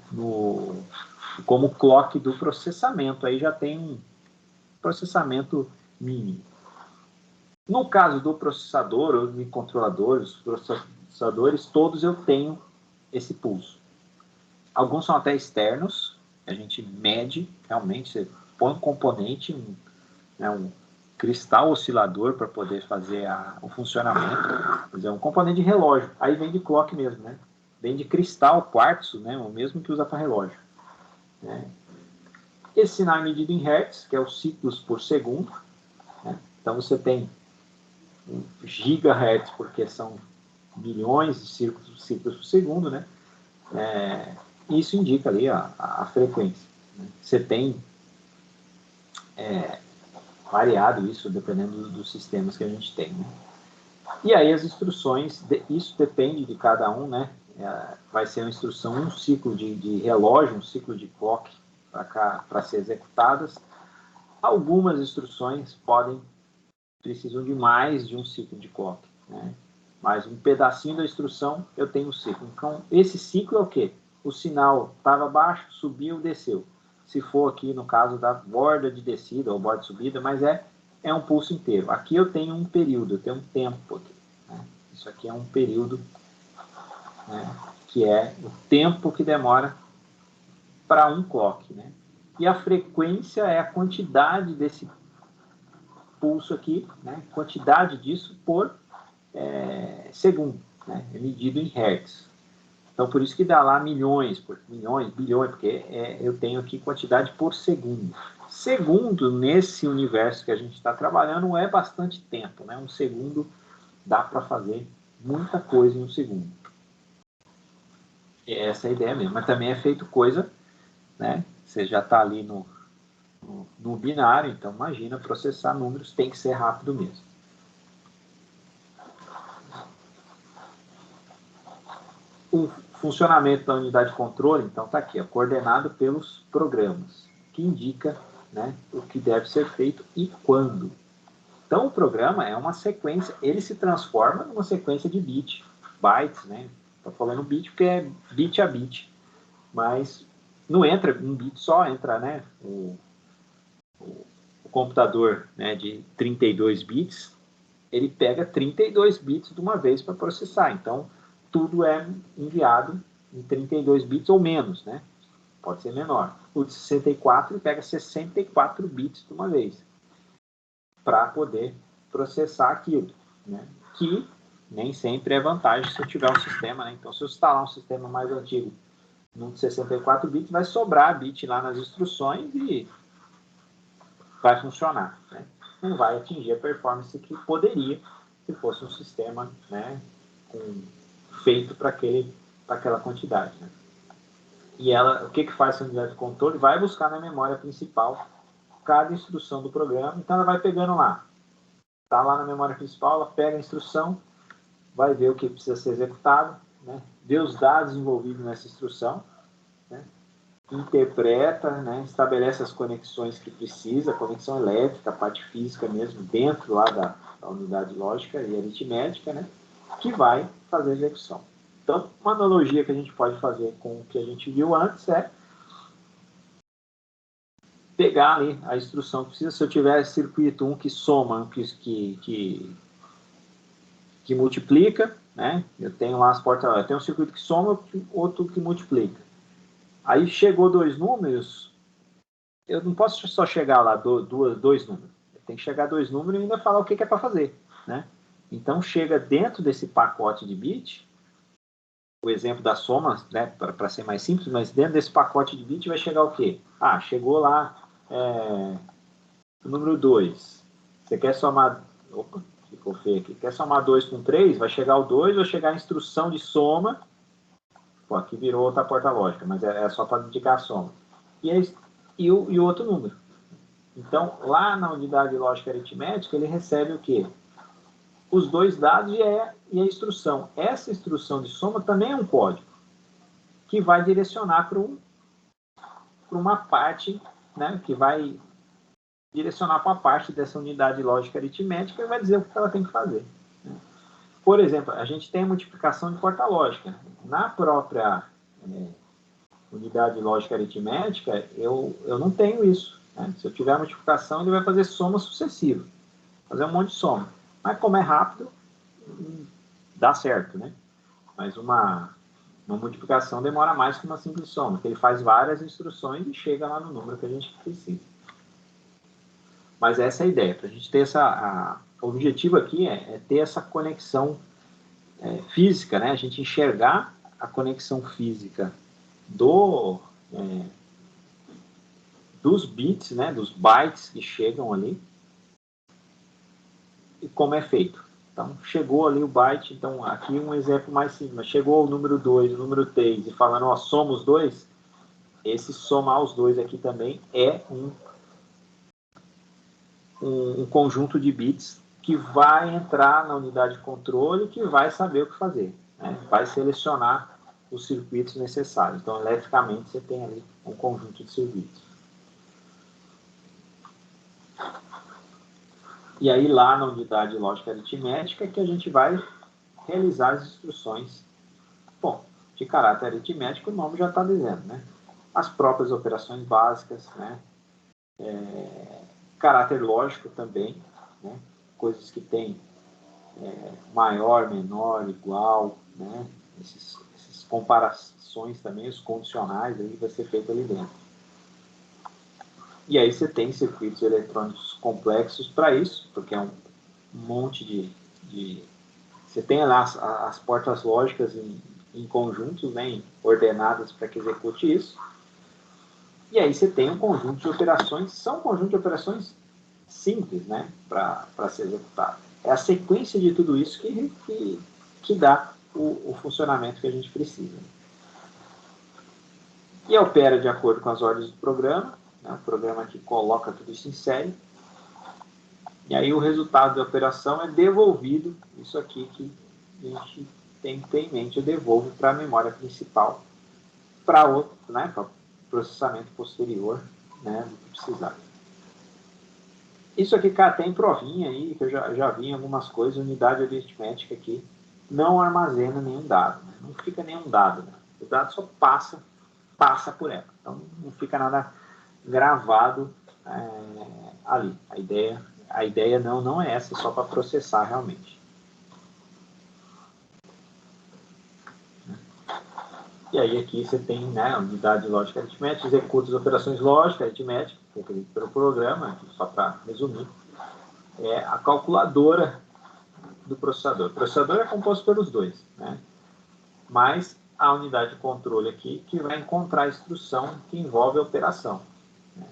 como clock do processamento. Aí já tem um processamento mínimo. No caso do processador, ou de controladores, os processadores, todos eu tenho esse pulso. Alguns são até externos, a gente mede, realmente, você põe um componente, um cristal oscilador para poder fazer o funcionamento. Quer dizer, um componente de relógio. Aí vem de clock mesmo, né? Vem de cristal, quartzo, né? O mesmo que usa para relógio. Né? Esse sinal é medido em hertz, que é os ciclos por segundo. Né? Então você tem gigahertz, porque são milhões de ciclos por segundo, né? Isso indica ali a frequência. Né? Você tem variado isso dependendo dos sistemas que a gente tem. Né? E aí as instruções, isso depende de cada um, né? Vai ser uma instrução, um ciclo de relógio, um ciclo de clock para ser executadas. Algumas instruções precisam de mais de um ciclo de clock. né? Mas um pedacinho da instrução eu tenho um ciclo. Então, esse ciclo é o quê? O sinal estava baixo, subiu, desceu. Se for aqui no caso da borda de descida ou borda de subida, mas é um pulso inteiro. Aqui eu tenho um período, eu tenho um tempo aqui, né? Isso aqui é um período, né, que é o tempo que demora para um clock, né? E a frequência é a quantidade desse pulso aqui, né? Quantidade disso por segundo, né? É medido em hertz. Então, por isso que dá lá milhões, bilhões, porque eu tenho aqui quantidade por segundo. Segundo, nesse universo que a gente está trabalhando, é bastante tempo, né? Um segundo dá para fazer muita coisa em um segundo. Essa é a ideia mesmo. Mas também é feito coisa, né? Você já está ali no binário, então imagina, processar números tem que ser rápido mesmo. O funcionamento da unidade de controle, então está aqui, coordenado pelos programas, que indica, né, o que deve ser feito e quando. Então o programa é uma sequência, ele se transforma numa sequência de bytes, né? Estou falando bit porque é bit a bit, mas não entra um bit só, entra, né, o computador, né, de 32 bits, ele pega 32 bits de uma vez para processar. Então, tudo é enviado em 32 bits ou menos, né? Pode ser menor. O de 64 ele pega 64 bits de uma vez para poder processar aquilo, né? Que nem sempre é vantagem se eu tiver um sistema, né? Então, se eu instalar um sistema mais antigo num de 64 bits, vai sobrar bit lá nas instruções e vai funcionar, né? Não vai atingir a performance que poderia se fosse um sistema, né, feito para aquela quantidade, né? E ela, o que faz essa unidade de controle? Vai buscar na memória principal cada instrução do programa, então ela vai pegando lá. Está lá na memória principal, ela pega a instrução, vai ver o que precisa ser executado, né, vê os dados envolvidos nessa instrução, né, interpreta, né, estabelece as conexões que precisa, conexão elétrica, a parte física mesmo, dentro lá da unidade lógica e aritmética, né, que vai fazer a execução. Então, uma analogia que a gente pode fazer com o que a gente viu antes é pegar ali a instrução que precisa. Se eu tiver circuito 1 que soma, que multiplica, né, eu tenho lá as portas, eu tenho um circuito que soma, outro que multiplica. Aí chegou dois números, eu não posso só chegar lá dois números. Tem que chegar dois números e ainda falar o que é para fazer, né? Então, chega dentro desse pacote de bit, o exemplo da soma, né, para ser mais simples, mas dentro desse pacote de bit vai chegar o quê? Ah, chegou lá o número 2. Você quer somar... Opa, ficou feio aqui. Quer somar 2 com 3? Vai chegar o 2, vai chegar a instrução de soma. Pô, aqui virou outra porta lógica, mas é só para indicar a soma. E o outro número. Então, lá na unidade lógica aritmética, ele recebe o quê? Os dois dados e a instrução. Essa instrução de soma também é um código que vai direcionar para uma parte, né, que vai direcionar para a parte dessa unidade lógica aritmética e vai dizer o que ela tem que fazer. Né? Por exemplo, a gente tem a multiplicação de porta lógica. Na própria unidade lógica aritmética, eu não tenho isso. Né? Se eu tiver a multiplicação, ele vai fazer soma sucessiva. Fazer um monte de soma. Mas como é rápido, dá certo, né? Mas uma multiplicação demora mais que uma simples soma, porque ele faz várias instruções e chega lá no número que a gente precisa. Mas essa é a ideia, para a gente ter o objetivo aqui é ter essa conexão física, né? A gente enxergar a conexão física dos bits, né? Dos bytes que chegam ali e como é feito. Então, chegou ali o byte, então aqui um exemplo mais simples, chegou o número 2, o número 3 e falando, ó, soma os dois, esse somar os dois aqui também é um conjunto de bits que vai entrar na unidade de controle, que vai saber o que fazer, né? Vai selecionar os circuitos necessários. Então, eletricamente, você tem ali um conjunto de circuitos. E aí, lá na unidade lógica aritmética, é que a gente vai realizar as instruções, bom, de caráter aritmético, o nome já está dizendo, né? As próprias operações básicas, né? Caráter lógico também, né? Coisas que têm maior, menor, igual, né? Essas comparações também, os condicionais, aí vai ser feito ali dentro. E aí você tem circuitos eletrônicos complexos para isso, porque é um monte de... Você tem lá as portas lógicas em conjuntos, né, ordenadas para que execute isso. E aí você tem um conjunto de operações, são um conjunto de operações simples, né, para ser executado. É a sequência de tudo isso que dá o funcionamento que a gente precisa. E opera de acordo com as ordens do programa, né, o programa que coloca tudo isso em série. E aí o resultado da operação é devolvido, isso aqui que a gente tem que ter em mente, eu devolvo para a memória principal, para o processamento posterior, né, do que precisar. Isso aqui, cara, tem provinha aí, que eu já vi em algumas coisas, unidade aritmética aqui, não armazena nenhum dado, né? Não fica nenhum dado, né? O dado só passa por ela, então não fica nada gravado ali. A ideia não é essa, só para processar realmente. E aí aqui você tem, né, a unidade lógica aritmética, executa as operações lógicas aritméticas, requeridas pelo programa, só para resumir, é a calculadora do processador. O processador é composto pelos dois, né? Mas a unidade de controle aqui que vai encontrar a instrução que envolve a operação, né?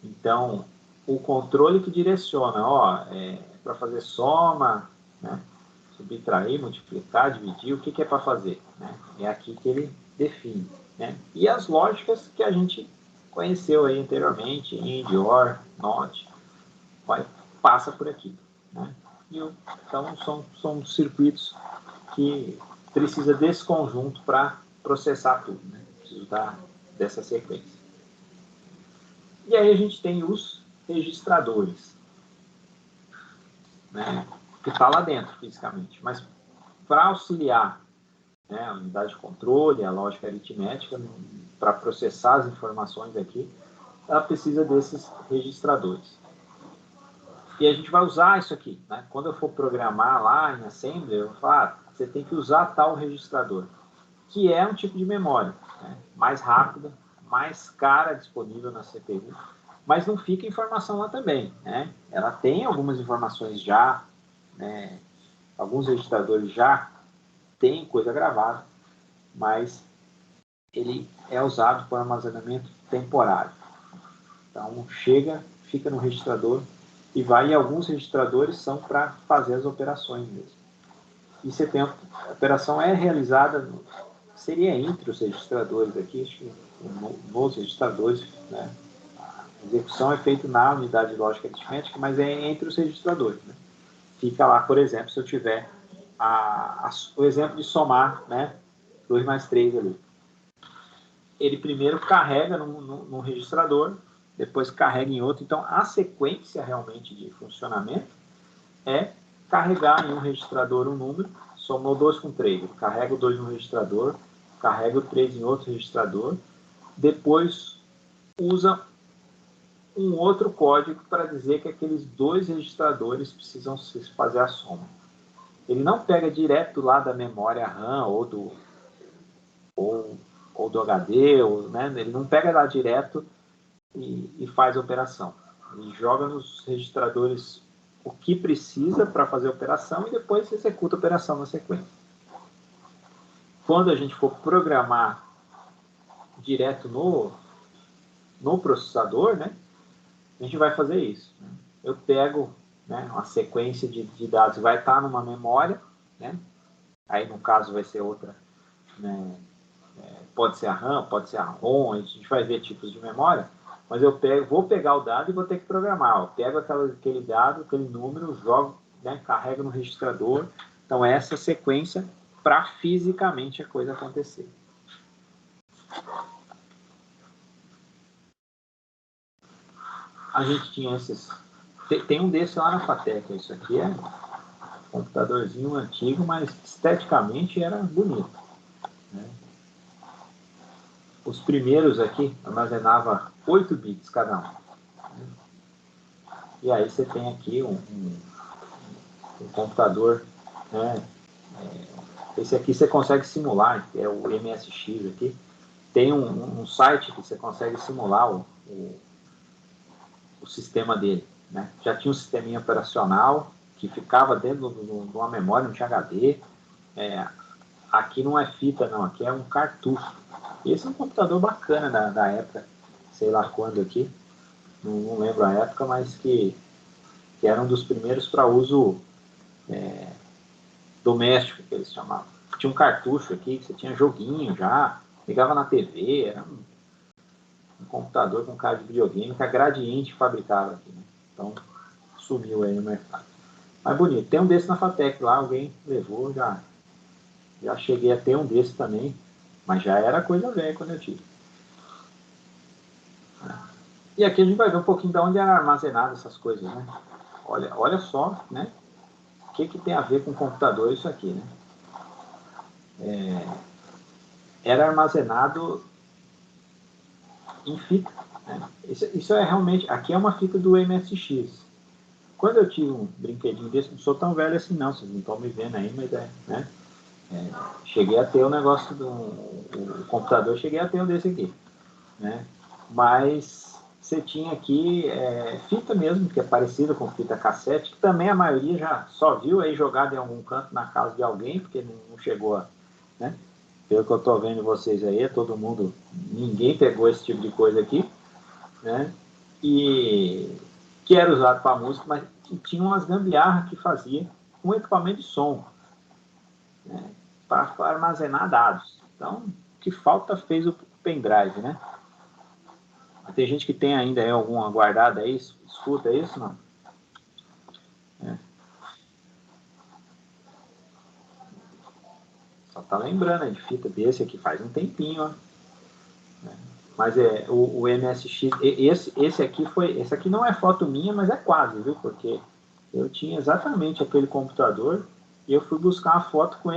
Então, o controle que direciona, para fazer soma, né, subtrair, multiplicar, dividir, o que é para fazer, né? É aqui que ele define, né? E as lógicas que a gente conheceu aí anteriormente, AND, OR, NOT, passa por aqui, né? Então, são circuitos que precisa desse conjunto para processar tudo, né? Preciso dessa sequência. E aí a gente tem os registradores, né, que está lá dentro fisicamente, mas para auxiliar, né, a unidade de controle, a lógica aritmética, para processar as informações aqui, ela precisa desses registradores. E a gente vai usar isso aqui, né? Quando eu for programar lá em Assembly, eu vou falar, você tem que usar tal registrador, que é um tipo de memória, né, mais rápida, mais cara disponível na CPU, mas não fica informação lá também, né? Ela tem algumas informações já, né? Alguns registradores já têm coisa gravada, mas ele é usado para armazenamento temporário. Então, fica no registrador e vai, e alguns registradores são para fazer as operações mesmo. E você tem a operação é realizada, seria entre os registradores aqui, acho que nos registradores, né? A execução é feita na unidade lógica aritmética, mas é entre os registradores, né? Fica lá, por exemplo, se eu tiver o exemplo de somar, né, 2 mais 3 ali. Ele primeiro carrega num registrador, depois carrega em outro. Então, a sequência realmente de funcionamento é carregar em um registrador um número, somou 2 com 3, ele carrega o 2 no registrador, carrega o 3 em outro registrador, depois usa um outro código para dizer que aqueles 2 registradores precisam fazer a soma. Ele não pega direto lá da memória RAM ou do HD, né? Ele não pega lá direto e faz a operação. Ele joga nos registradores o que precisa para fazer a operação e depois executa a operação na sequência. Quando a gente for programar direto no processador, né, a gente vai fazer isso, né? Eu pego, né, uma sequência de dados, vai estar numa memória, né? Aí no caso vai ser outra, né? Pode ser a RAM, pode ser a ROM, a gente vai ver tipos de memória, mas eu vou pegar o dado e vou ter que programar. Eu pego aquele dado, aquele número, jogo, né, carrego no registrador. Então, essa sequência para fisicamente a coisa acontecer. A gente tinha esses Tem um desse lá na FATEC. Isso aqui é um computadorzinho antigo, mas esteticamente era bonito, né? Os primeiros aqui armazenava 8 bits cada um, né? E aí você tem aqui um computador, né? Esse aqui você consegue simular, que é o MSX aqui. Tem um site que você consegue simular o sistema dele, né? Já tinha um sisteminha operacional que ficava dentro de uma memória, não tinha HD. Aqui não é fita, não, aqui é um cartucho. Esse é um computador bacana da época, sei lá quando aqui, não lembro a época, mas que era um dos primeiros para uso doméstico, que eles chamavam. Tinha um cartucho aqui, que você tinha joguinho já, ligava na TV, era um computador com cara de videogame que a Gradiente fabricava aqui, né? Então, sumiu aí no mercado. Mas bonito. Tem um desse na FATEC lá, alguém levou, já cheguei a ter um desse também, mas já era coisa velha quando eu tive. E aqui a gente vai ver um pouquinho de onde era armazenado essas coisas, né? Olha só, né? O que tem a ver com computador isso aqui, né? Era armazenado em fita, né? Isso é realmente... Aqui é uma fita do MSX. Quando eu tive um brinquedinho desse, não sou tão velho assim não, vocês não estão me vendo aí, mas né? Cheguei a ter o negócio o computador, cheguei a ter um desse aqui, né? Mas você tinha aqui fita mesmo, que é parecida com fita cassete, que também a maioria já só viu aí jogado em algum canto na casa de alguém, porque não chegou a... Né? Pelo que eu estou vendo vocês aí, todo mundo, ninguém pegou esse tipo de coisa aqui, né? E que era usado para música, mas tinha umas gambiarras que fazia um equipamento de som, né? Para armazenar dados. Então, o que falta fez o pendrive, né? Tem gente que tem ainda alguma guardada aí, escuta isso, não? Só tá lembrando aí de fita desse aqui faz um tempinho, ó. Mas o MSX, esse aqui não é foto minha, mas é quase, viu? Porque eu tinha exatamente aquele computador e eu fui buscar uma foto com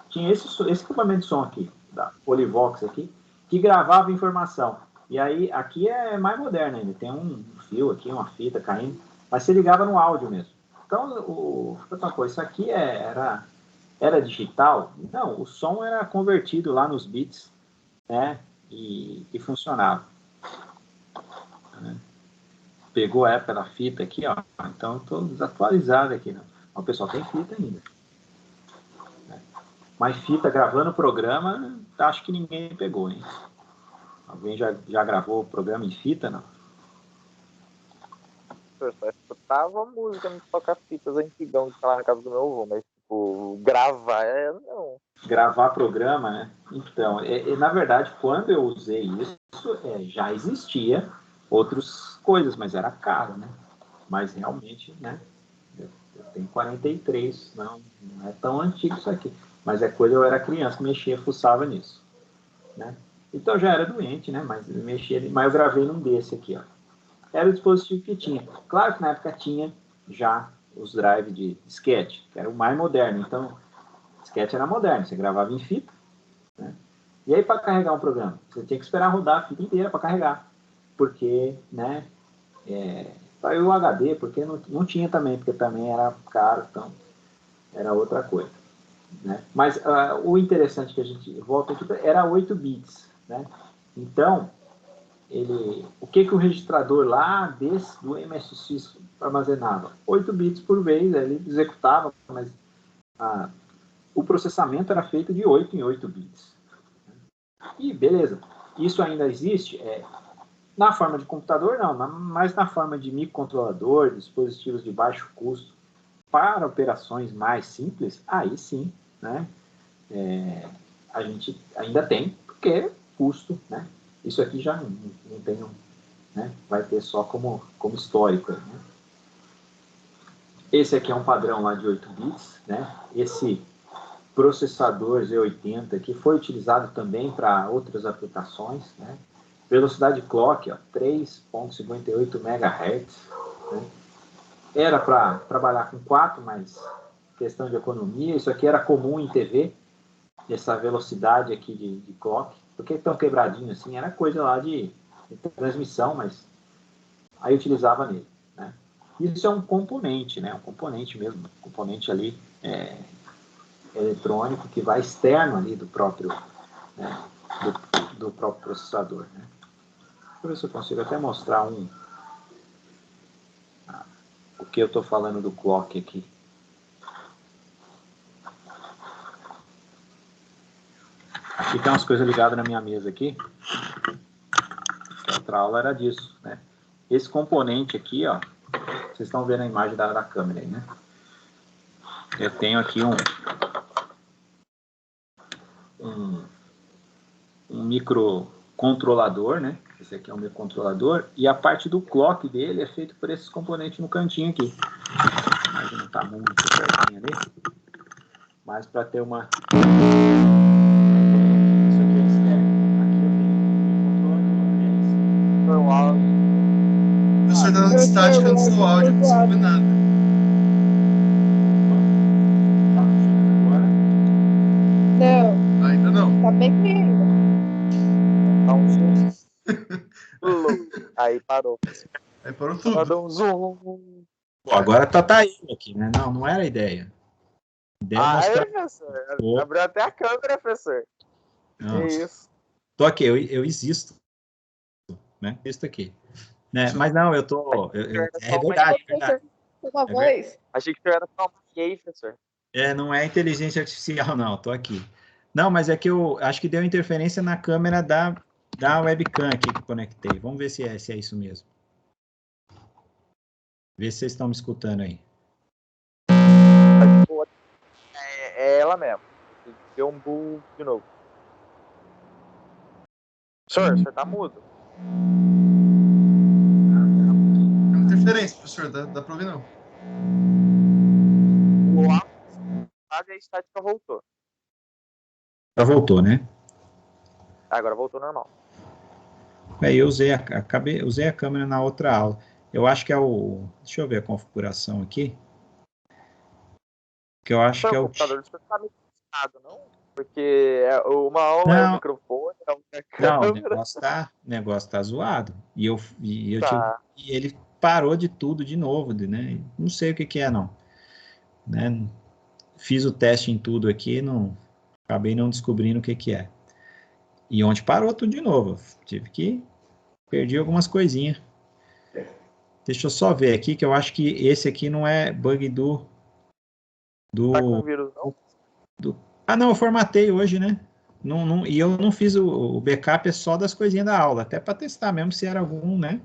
tinha esse equipamento de som aqui, da Polivox aqui, que gravava informação. E aí, aqui é mais moderno ainda, tem um fio aqui, uma fita caindo, mas você ligava no áudio mesmo. Então, isso aqui era digital? Não, o som era convertido lá nos bits, né? E funcionava. Né? Pegou a época da fita aqui, ó. Então, estou desatualizado aqui. Né? O pessoal tem fita ainda. Né? Mas fita gravando o programa, acho que ninguém pegou, hein? Alguém já gravou o programa em fita, não? Eu só escutava música no toca-fitas antigão que tá lá na casa do meu avô, mas, tipo, gravar, não. Gravar programa, né? Então, na verdade, quando eu usei isso, já existia outras coisas, mas era caro, né? Mas realmente, né? Eu tenho 43, não é tão antigo isso aqui. Mas eu era criança, mexia, fuçava nisso. Né? Então já era doente, né? Mas eu gravei num desse aqui, ó. Era o dispositivo que tinha. Claro que na época tinha já os drives de disquete, que era o mais moderno. Então, disquete era moderno, você gravava em fita, né? E aí, para carregar um programa, você tinha que esperar rodar a fita inteira para carregar. Porque, né? Para o HD, porque não tinha também, porque também era caro, então era outra coisa. Né? Mas o interessante que a gente volta aqui era 8 bits. Né? Então, o que o registrador lá do MSX armazenava? 8 bits por vez, ele executava, mas o processamento era feito de 8 em 8 bits. E beleza, isso ainda existe? Na forma de computador, não, mas na forma de microcontrolador, dispositivos de baixo custo, para operações mais simples, aí sim, né? A gente ainda tem, porque custo, né? Isso aqui já não tem, né? Vai ter só como histórico. Né? Esse aqui é um padrão lá de 8 bits, né? Esse processador Z80 aqui foi utilizado também para outras aplicações, né? Velocidade clock, 3.58 MHz, né? era para trabalhar com 4, mas questão de economia, isso aqui era comum em TV, essa velocidade aqui de clock, porque tão quebradinho assim, era coisa lá de transmissão, mas aí utilizava nele, né? Isso é um componente, né? Um componente mesmo, um componente ali eletrônico que vai externo ali do próprio, né? do próprio processador, né? Deixa eu ver se eu consigo até mostrar o que eu estou falando do clock aqui. Aqui tem umas coisas ligadas na minha mesa aqui. A outra aula era disso, né? Esse componente aqui, ó, vocês estão vendo a imagem da câmera aí, né? Eu tenho aqui um microcontrolador, né? Esse aqui é um microcontrolador, e a parte do clock dele é feito por esses componentes no cantinho aqui. A imagem não está muito pertinho ali, mas para ter uma... Isso aqui é externo. Aqui eu tenho um controlador, O professor está dando estática no seu áudio, não sabe nada. Tá funcionando agora? Não, Ainda não. tá bem ruim. Dá um zoom. Aí parou. Aí parou Só tudo. dá um zoom. Pô, agora tá eu aqui, né? Não era a ideia. A ideia é Aí, mostrar... professor. Pô. Abriu até a câmera, professor. Não, É isso. tô aqui, eu existo, né? Isso aqui, né? Mas não, é verdade, é verdade. Uma É voz. Achei que tu era só uma gay, professor. Não é inteligência artificial, não, tô aqui. Não, mas é que eu acho que deu interferência na câmera da webcam aqui que eu conectei. Vamos ver se é isso mesmo. Vê se vocês estão me escutando aí. É ela mesmo. Deu um boom de novo. Senhor, o senhor tá mudo. É uma interferência, professor. Dá pra ouvir não. O áudio e a estática voltou. Já voltou, né? Agora voltou normal. Aí eu usei a câmera na outra aula. Eu acho que é o... Deixa eu ver a configuração aqui. Que eu acho que é o... computador do senhor tá meio complicado, não? Porque uma aula é o microfone, é a Não, câmera. o negócio tá zoado. E Tá. e ele parou de tudo de novo, né? Não sei o que é, não. Né? Fiz o teste em tudo aqui, acabei não descobrindo o que é. E onde parou tudo de novo. Perdi algumas coisinhas. Deixa eu só ver aqui, que eu acho que esse aqui não é bug do... Tá com vírus, não? Não, eu formatei hoje, né? E eu não fiz o backup, é só das coisinhas da aula, até para testar mesmo se era algum, né?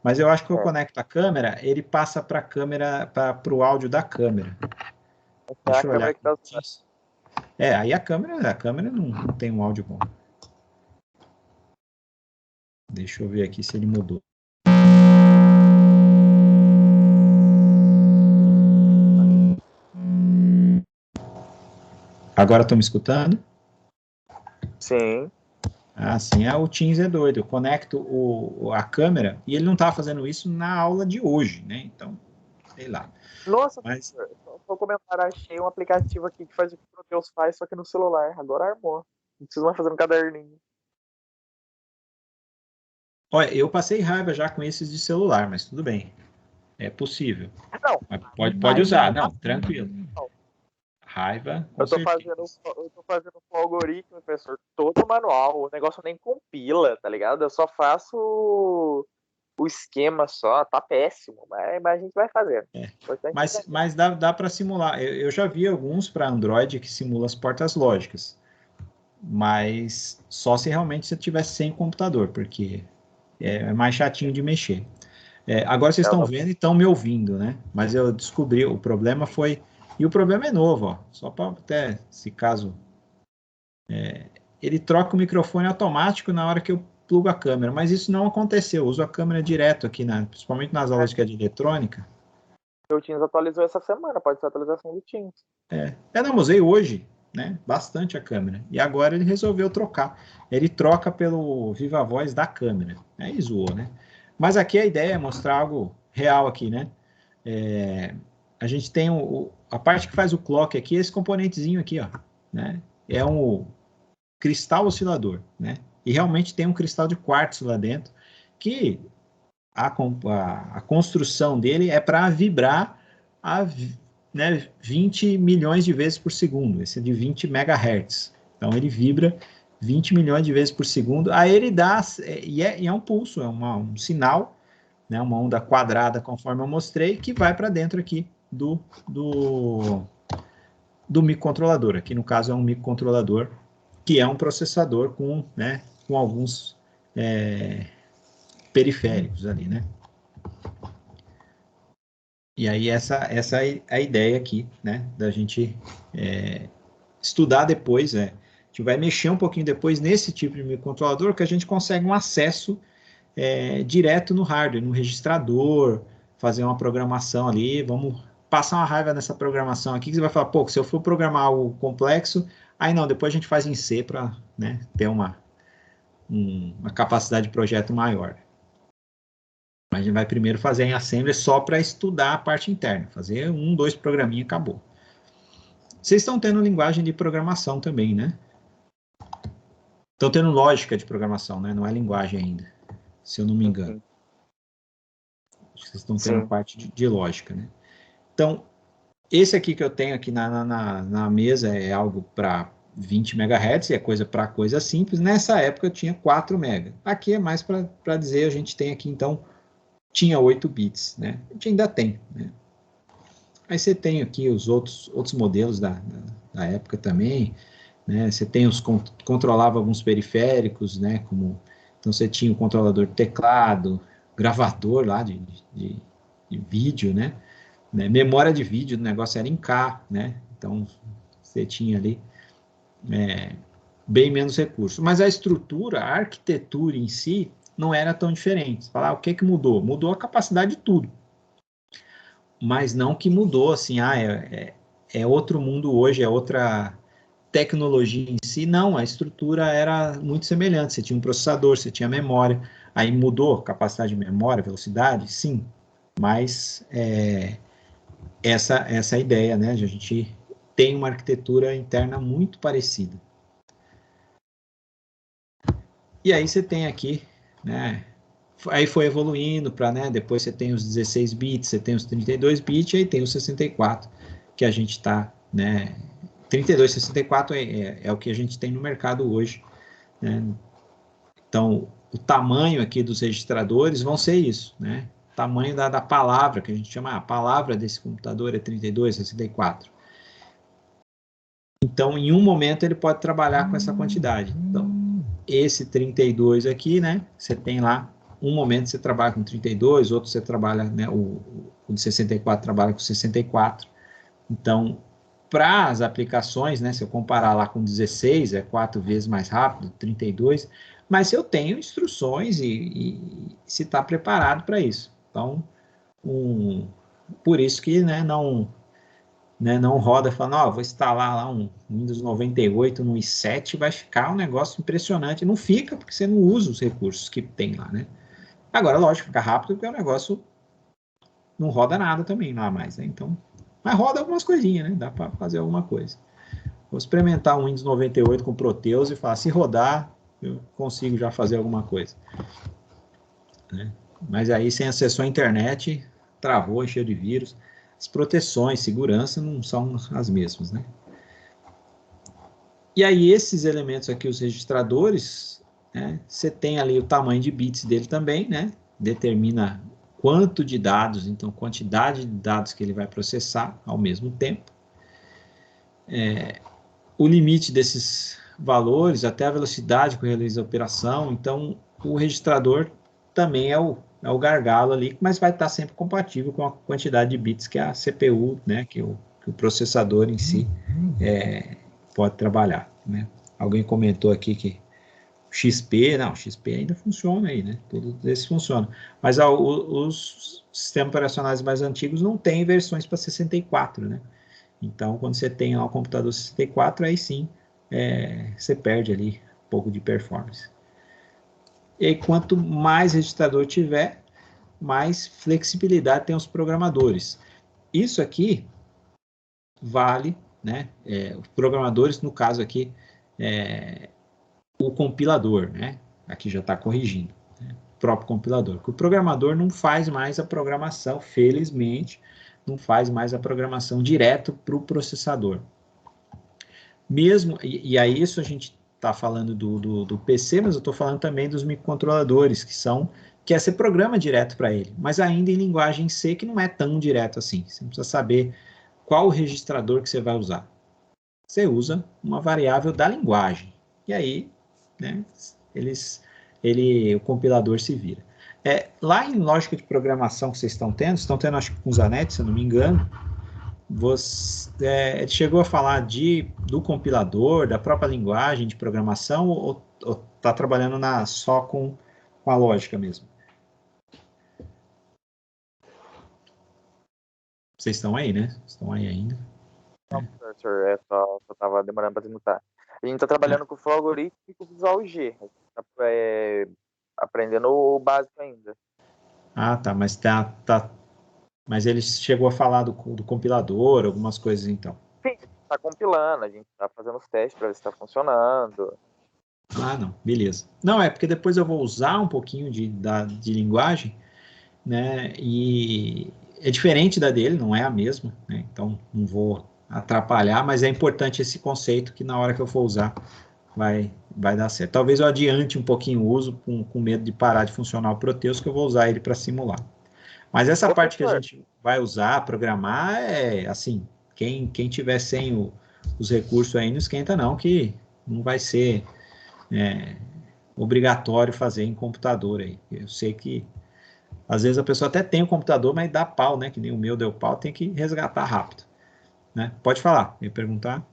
Mas eu acho que eu conecto a câmera, ele passa para a câmera, para o áudio da câmera. Deixa eu olhar. Aí a câmera não tem um áudio bom. Deixa eu ver aqui se ele mudou. Agora estão me escutando? Sim. Sim. O Teams é doido. Eu conecto a câmera e ele não estava fazendo isso na aula de hoje, né? Então, sei lá. Nossa, mas... só comentar, achei um aplicativo aqui que faz o que o Proteus faz, só que no celular. Agora armou. Não precisa mais fazer um caderninho. Olha, eu passei raiva já com esses de celular, mas tudo bem. É possível. Não. Mas pode usar, não, tranquilo. Não. Raiva, com eu tô certeza. fazendo com o algoritmo, professor, todo manual. O negócio nem compila, tá ligado? Eu só faço o esquema só. Tá péssimo, mas a gente vai fazer. Mas dá para simular. Eu já vi alguns para Android que simulam as portas lógicas. Mas só se realmente você tivesse sem computador, porque é mais chatinho de mexer. Agora vocês estão vendo e estão me ouvindo, né? Mas eu descobri, o problema foi... E o problema é novo, ó. Só para até, se caso... ele troca o microfone automático na hora que eu plugo a câmera, mas isso não aconteceu. Eu uso a câmera direto aqui, principalmente nas aulas de eletrônica. O Teams atualizou essa semana, pode ser a atualização do Teams. Não, usei hoje, né? Bastante a câmera. E agora ele resolveu trocar. Ele troca pelo Viva Voz da câmera. Aí zoou, né? Mas aqui a ideia é mostrar algo real aqui, né? a gente tem a parte que faz o clock aqui, esse componentezinho aqui, ó, né? É um cristal oscilador, né? E realmente tem um cristal de quartzo lá dentro, que a construção dele é para vibrar né, 20 milhões de vezes por segundo, esse é de 20 megahertz. Então ele vibra 20 milhões de vezes por segundo, aí ele dá, e é um pulso, é um sinal, né, uma onda quadrada, conforme eu mostrei, que vai para dentro aqui do microcontrolador. Aqui no caso é um microcontrolador, que é um processador com, né, com alguns periféricos ali, né? E aí essa é a ideia aqui, né, da gente estudar depois, a gente vai mexer um pouquinho depois nesse tipo de microcontrolador, que a gente consegue um acesso direto no hardware, no registrador, fazer uma programação ali, vamos passar uma raiva nessa programação aqui, que você vai falar, pô, se eu for programar algo complexo, aí não, depois a gente faz em C para, né, ter uma capacidade de projeto maior. Mas a gente vai primeiro fazer em Assembly só para estudar a parte interna, fazer 2 programinha e acabou. Vocês estão tendo linguagem de programação também, né? Estão tendo lógica de programação, né? Não é linguagem ainda, se eu não me engano. Acho que vocês estão tendo a parte de lógica, né? Então, esse aqui que eu tenho aqui na mesa é algo para 20 MHz, é coisa para coisa simples. Nessa época eu tinha 4 MB. Aqui é mais para dizer, a gente tem aqui, então, tinha 8 bits, né? A gente ainda tem, né? Aí você tem aqui os outros modelos da época também, né? Você tem controlava alguns periféricos, né? Então você tinha o controlador de teclado, gravador lá de vídeo, né? Memória de vídeo, o negócio era em K, né? Então você tinha ali bem menos recursos. Mas a estrutura, a arquitetura em si, não era tão diferente. Você fala, o que mudou? Mudou a capacidade de tudo. Mas não que mudou, assim, é outro mundo hoje, é outra tecnologia em si. Não, a estrutura era muito semelhante. Você tinha um processador, você tinha memória. Aí mudou a capacidade de memória, velocidade? Sim. Mas essa é a ideia, né? A gente tem uma arquitetura interna muito parecida. E aí você tem aqui, né? Aí foi evoluindo para, né? Depois você tem os 16 bits, você tem os 32 bits, e aí tem os 64, que a gente está, né? 32, 64 é o que a gente tem no mercado hoje, né? Então, o tamanho aqui dos registradores vão ser isso, né? O tamanho da palavra, que a gente chama, a palavra desse computador é 32, 64. Então, em um momento, ele pode trabalhar com essa quantidade. Então, esse 32 aqui, né? Você tem lá, um momento você trabalha com 32, outro você trabalha, né? O de 64 trabalha com 64. Então, para as aplicações, né? Se eu comparar lá com 16, é 4 vezes mais rápido, 32. Mas eu tenho instruções e se está preparado para isso. Então, por isso que, né? Não roda falando, ó, vou instalar lá um Windows 98 no i7, vai ficar um negócio impressionante. Não fica, porque você não usa os recursos que tem lá, né? Agora, lógico, fica rápido, porque o negócio não roda nada também lá mais, né? Então, mas roda algumas coisinhas, né? Dá para fazer alguma coisa. Vou experimentar um Windows 98 com Proteus e falar, se rodar, eu consigo já fazer alguma coisa. Né? Mas aí, sem acessar a internet, travou, encheu de vírus. As proteções, segurança não são as mesmas, né? E aí esses elementos aqui, os registradores, né, você tem ali o tamanho de bits dele também, né? Determina quanto de dados, então quantidade de dados que ele vai processar ao mesmo tempo. O limite desses valores, até a velocidade que realiza a operação, então o registrador também é o gargalo ali, mas vai estar sempre compatível com a quantidade de bits que a CPU, né, que o processador em si pode trabalhar, né? Alguém comentou aqui que o XP ainda funciona aí, né? Todos esses funcionam. Mas os sistemas operacionais mais antigos não têm versões para 64, né? Então, quando você tem lá um computador 64, aí sim, você perde ali um pouco de performance. E aí, quanto mais registrador tiver, mais flexibilidade tem os programadores. Isso aqui vale, né? Os programadores, no caso aqui, o compilador, né? Aqui já está corrigindo, né? O próprio compilador. O programador não faz mais a programação, felizmente, não faz mais a programação direto para o processador. Mesmo, e aí isso a gente está falando do PC, mas eu estou falando também dos microcontroladores, que você programa direto para ele, mas ainda em linguagem C, que não é tão direto assim. Você não precisa saber qual o registrador que você vai usar. Você usa uma variável da linguagem. E aí, né, o compilador se vira. Lá em lógica de programação que vocês estão tendo acho que com Zanetti, se eu não me engano, você chegou a falar do compilador, da própria linguagem de programação, ou está trabalhando só com a lógica mesmo? Vocês estão aí, né? Estão aí ainda? Não, professor, só tava demorando para desmutar. A gente está trabalhando com o flow algoritmo e com o Visual G. A gente está aprendendo o básico ainda. Ah, tá, mas ele chegou a falar do compilador, algumas coisas então. Sim, está compilando, a gente está fazendo os testes para ver se está funcionando. Ah, não, beleza. Não, porque depois eu vou usar um pouquinho de linguagem, né, e é diferente da dele, não é a mesma, né, então não vou atrapalhar, mas é importante esse conceito que na hora que eu for usar vai dar certo. Talvez eu adiante um pouquinho o uso, com medo de parar de funcionar o Proteus, que eu vou usar ele para simular. Mas essa parte que a gente vai usar, programar, assim, quem tiver sem os recursos aí, não esquenta não, que não vai ser obrigatório fazer em computador aí. Eu sei que às vezes a pessoa até tem o computador, mas dá pau, né? Que nem o meu deu pau, tem que resgatar rápido. Né? Pode falar, me perguntar.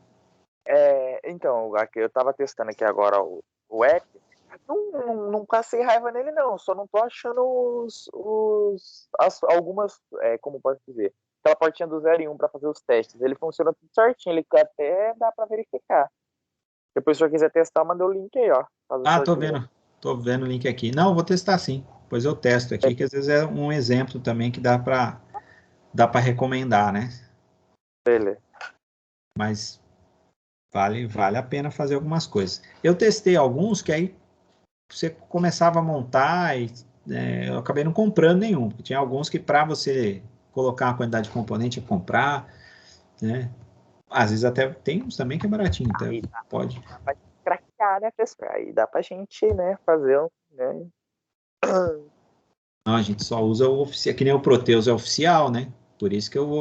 Então, aqui eu estava testando aqui agora o app. Não passei raiva nele, não. Só não tô achando algumas, como posso dizer, aquela portinha do 0 e 1 para fazer os testes. Ele funciona tudo certinho, ele até dá para verificar. Depois, se eu quiser testar, manda o link aí, ó. Tô vendo o link aqui. Não, eu vou testar sim. Pois eu testo aqui, que às vezes é um exemplo também que dá para recomendar, né? Beleza. Mas vale a pena fazer algumas coisas. Eu testei alguns que aí você começava a montar e eu acabei não comprando nenhum. Tinha alguns que para você colocar a quantidade de componente, comprar, né? Às vezes até tem uns também que é baratinho, então pode. Dá pra craquear, né, pessoal? Aí dá pra gente, né, fazer um, né? Não, a gente só usa o oficial, que nem o Proteus é oficial, né? Por isso que eu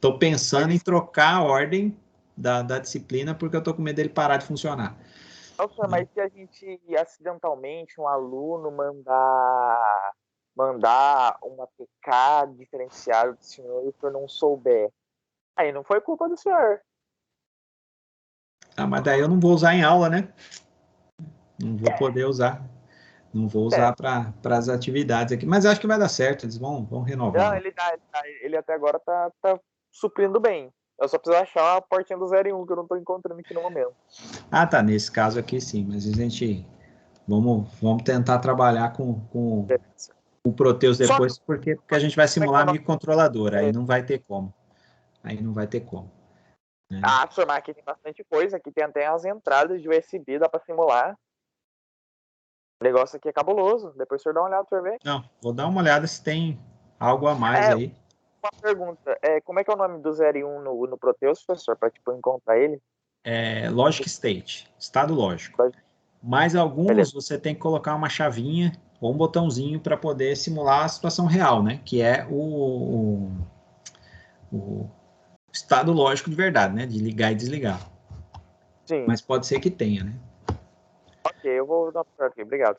tô pensando em trocar a ordem da disciplina, porque eu tô com medo dele parar de funcionar. Nossa, mas se a gente acidentalmente, um aluno mandar uma PK diferenciada do senhor e o senhor não souber, aí não foi culpa do senhor. Ah, mas daí eu não vou usar em aula, né? Não vou poder usar. Não vou usar para as atividades aqui. Mas acho que vai dar certo, eles vão renovar. Não, ele até agora tá suprindo bem. Eu só preciso achar a portinha do 0 e 1 que eu não tô encontrando aqui no momento. Ah, tá. Nesse caso aqui sim, mas a gente vamos tentar trabalhar com o Proteus depois, porque a gente vai simular a microcontroladora, aí não vai ter como. Né? Ah, professor, aqui tem bastante coisa. Aqui tem até as entradas de USB, dá para simular. O negócio aqui é cabuloso. Depois o senhor dá uma olhada para ver. Não, vou dar uma olhada se tem algo a mais aí. Uma pergunta. Como é que é o nome do 0 e 1 no Proteus, professor, para encontrar ele? Logic State, estado lógico. Mas alguns você tem que colocar uma chavinha ou um botãozinho para poder simular a situação real, né? Que é o estado lógico de verdade, né? De ligar e desligar. Sim. Mas pode ser que tenha, né? Ok, eu vou dar uma aqui. Obrigado.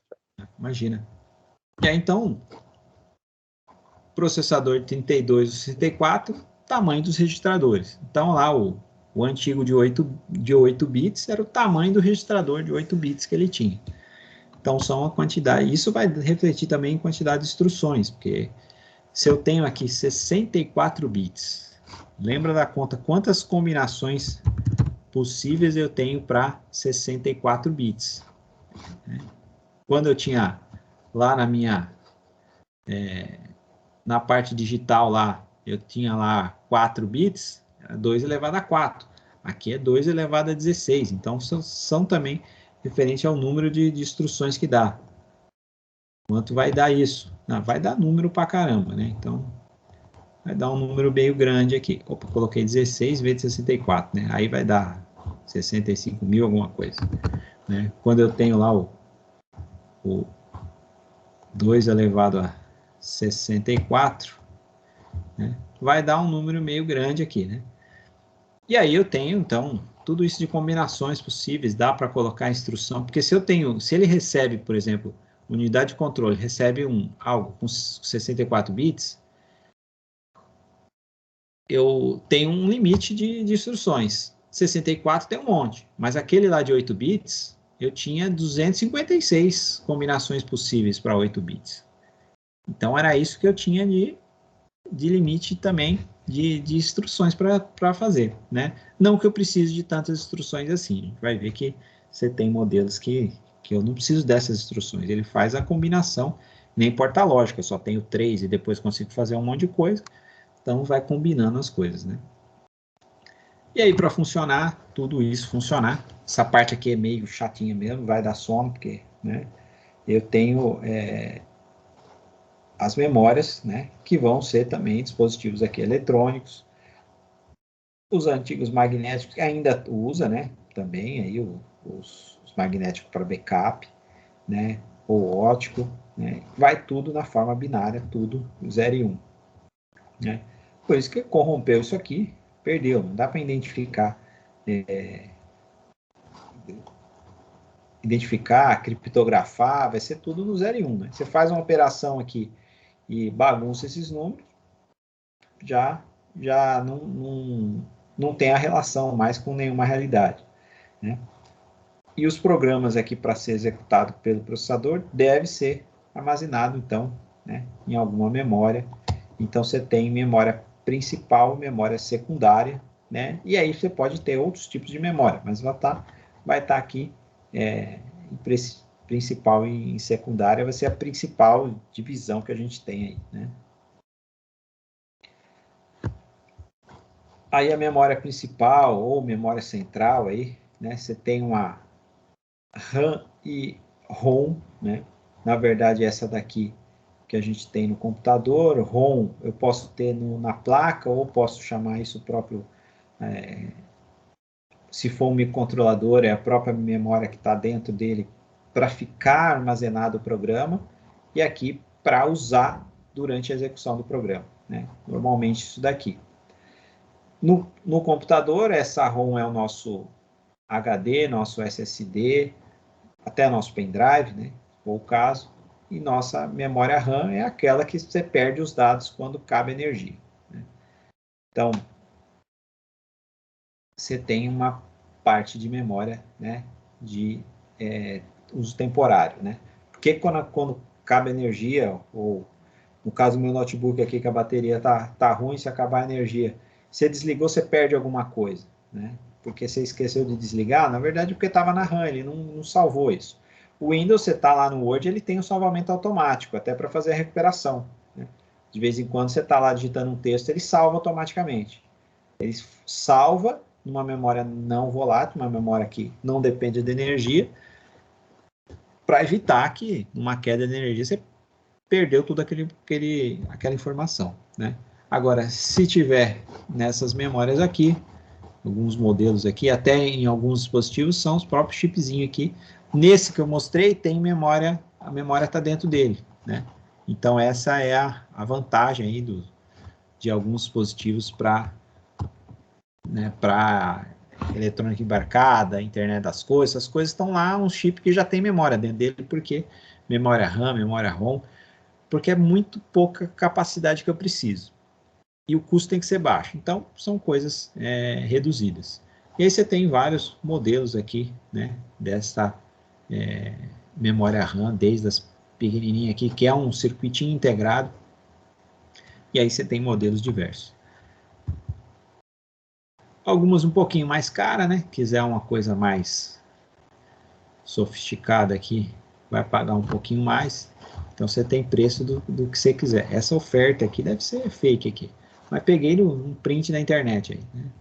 Imagina. E aí, então, processador 32 ou 64, tamanho dos registradores. Então, lá o antigo de 8 bits era o tamanho do registrador de 8 bits que ele tinha. Então, são a quantidade. Isso vai refletir também em quantidade de instruções, porque se eu tenho aqui 64 bits, lembra da conta quantas combinações possíveis eu tenho para 64 bits? Quando eu tinha lá na minha na parte digital lá, eu tinha lá 4 bits, 2 elevado a 4. Aqui é 2 elevado a 16. Então, são também referente ao número de instruções que dá. Quanto vai dar isso? Não, vai dar número pra caramba, né? Então, vai dar um número meio grande aqui. Opa, coloquei 16 vezes 64, né? Aí vai dar 65 mil alguma coisa, né? Quando eu tenho lá o 2 elevado a 64, né? Vai dar um número meio grande aqui, né? E aí eu tenho, então, tudo isso de combinações possíveis, dá para colocar a instrução, porque se ele recebe, por exemplo, unidade de controle, recebe algo com 64 bits, eu tenho um limite de instruções. 64 tem um monte, mas aquele lá de 8 bits, eu tinha 256 combinações possíveis para 8 bits. Então, era isso que eu tinha de limite também de instruções para fazer, né? Não que eu precise de tantas instruções assim. A gente vai ver que você tem modelos que eu não preciso dessas instruções. Ele faz a combinação, nem importa a lógica, eu só tenho 3 e depois consigo fazer um monte de coisa. Então, vai combinando as coisas, né? E aí, para funcionar, tudo isso funcionar, essa parte aqui é meio chatinha mesmo, vai dar sono, porque, né, eu tenho as memórias, né, que vão ser também dispositivos aqui eletrônicos, os antigos magnéticos que ainda usa, né, também aí os magnéticos para backup, né, ou ótico, né, vai tudo na forma binária, tudo 0 e 1, né. Por isso que corrompeu isso aqui, perdeu, não dá para identificar, criptografar, vai ser tudo no 0 e 1, né. Você faz uma operação aqui e bagunça esses números, já não tem a relação mais com nenhuma realidade, né? E os programas aqui para ser executado pelo processador deve ser armazenado, então, né, em alguma memória. Então, você tem memória principal, memória secundária, né? E aí você pode ter outros tipos de memória, mas vai estar aqui principal e secundária, vai ser a principal divisão que a gente tem aí, né? Aí a memória principal ou memória central aí, né? Você tem uma RAM e ROM, né? Na verdade, essa daqui que a gente tem no computador, ROM eu posso ter na placa ou posso chamar isso próprio, se for um microcontrolador, é a própria memória que está dentro dele para ficar armazenado o programa e aqui para usar durante a execução do programa, né? Normalmente isso daqui. No computador, essa ROM é o nosso HD, nosso SSD, até nosso pendrive, né? Se for o caso. E nossa memória RAM é aquela que você perde os dados quando cabe energia, né? Então, você tem uma parte de memória, né, de uso temporário, né? Porque quando cabe energia, ou no caso do meu notebook aqui que a bateria tá ruim, se acabar a energia, você desligou, você perde alguma coisa, né? Porque você esqueceu de desligar, na verdade porque estava na RAM, ele não salvou isso. O Windows, você está lá no Word, ele tem um salvamento automático, até para fazer a recuperação, né? De vez em quando você está lá digitando um texto, ele salva automaticamente. Ele salva numa memória não volátil, uma memória que não depende de energia, para evitar que, numa queda de energia, você perdeu toda aquela informação, né? Agora, se tiver nessas memórias aqui, alguns modelos aqui, até em alguns dispositivos, são os próprios chipzinhos aqui. Nesse que eu mostrei, tem memória, a memória está dentro dele, né? Então, essa é a vantagem aí de alguns dispositivos para eletrônica embarcada, internet das coisas, essas coisas estão lá, um chip que já tem memória dentro dele, porque memória RAM, memória ROM, porque é muito pouca capacidade que eu preciso. E o custo tem que ser baixo. Então, são coisas reduzidas. E aí você tem vários modelos aqui, né, dessa memória RAM, desde as pequenininhas aqui, que é um circuitinho integrado, e aí você tem modelos diversos. Algumas um pouquinho mais cara, né? Quiser uma coisa mais sofisticada aqui, vai pagar um pouquinho mais. Então você tem preço do que você quiser. Essa oferta aqui deve ser fake aqui. Mas peguei um print na internet aí, né?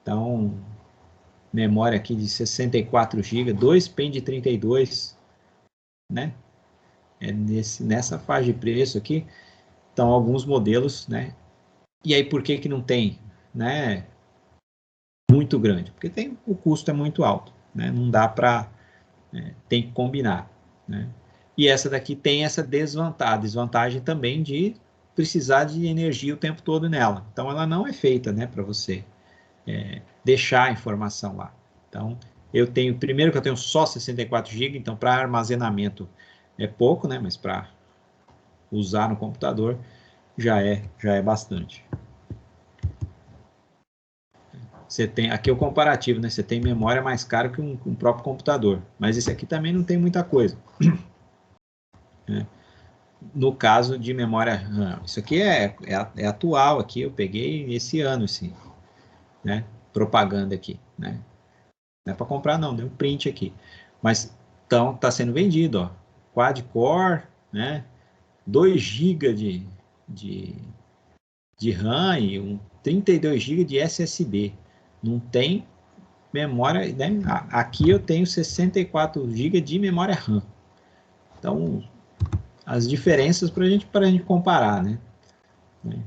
Então, memória aqui de 64 GB, 2 PEN de 32, né? Nessa faixa de preço aqui, então alguns modelos, né? E aí por que não tem, né? Muito grande? Porque o custo é muito alto, né? Não dá para, tem que combinar, né? E essa daqui tem essa desvantagem também de precisar de energia o tempo todo nela. Então ela não é feita, né, para você deixar a informação lá. Então primeiro que eu tenho só 64 GB, então para armazenamento é pouco, né, mas para usar no computador já é bastante. Você tem aqui o comparativo, né? Você tem memória mais cara que um próprio computador, mas esse aqui também não tem muita coisa. No caso de memória RAM, isso aqui é atual aqui, eu peguei esse ano, assim, né? Propaganda aqui, né? Não é para comprar não, deu um print aqui. Mas então tá sendo vendido, ó, quad-core, né? 2 GB de RAM e 32 GB de SSD. Não tem memória, né? Aqui eu tenho 64 GB de memória RAM. Então, as diferenças para a gente comparar, né?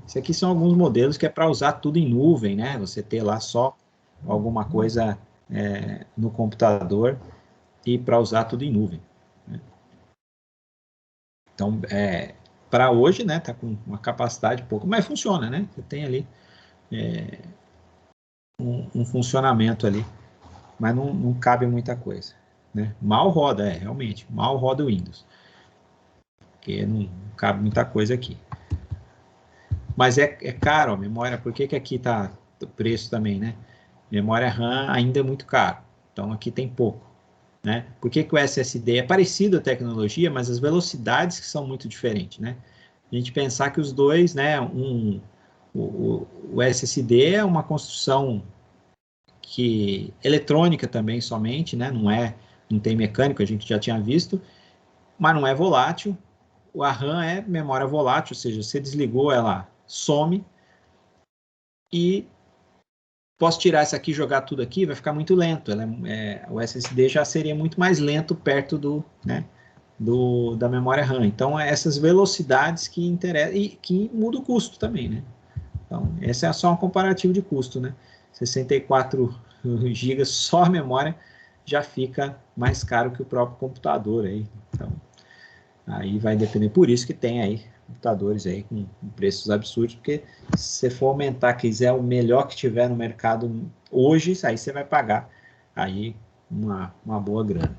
Esses aqui são alguns modelos que é para usar tudo em nuvem, né? Você ter lá só alguma coisa no computador e para usar tudo em nuvem, né? Então, para hoje, né? Tá com uma capacidade pouco, mas funciona, né? Você tem ali um funcionamento ali, mas não cabe muita coisa, né? Mal roda, realmente, mal roda o Windows, porque não cabe muita coisa aqui. Mas é caro a memória, por que aqui está o preço também, né? Memória RAM ainda é muito caro, então aqui tem pouco, né? Por que o SSD é parecido a tecnologia, mas as velocidades que são muito diferentes, né? A gente pensar que os dois, né? O SSD é uma construção eletrônica também somente, né? Não tem mecânico, a gente já tinha visto, mas não é volátil. A RAM é memória volátil, ou seja, você desligou, ela some, e posso tirar essa aqui e jogar tudo aqui, vai ficar muito lento. O SSD já seria muito mais lento perto da memória RAM. Então, essas velocidades que interessam e que muda o custo também, né? Então, esse é só um comparativo de custo, né? 64 GB só a memória já fica mais caro que o próprio computador aí. Então, aí vai depender, por isso que tem aí computadores aí com preços absurdos, porque se você for aumentar, quiser o melhor que tiver no mercado hoje, aí você vai pagar aí uma boa grana.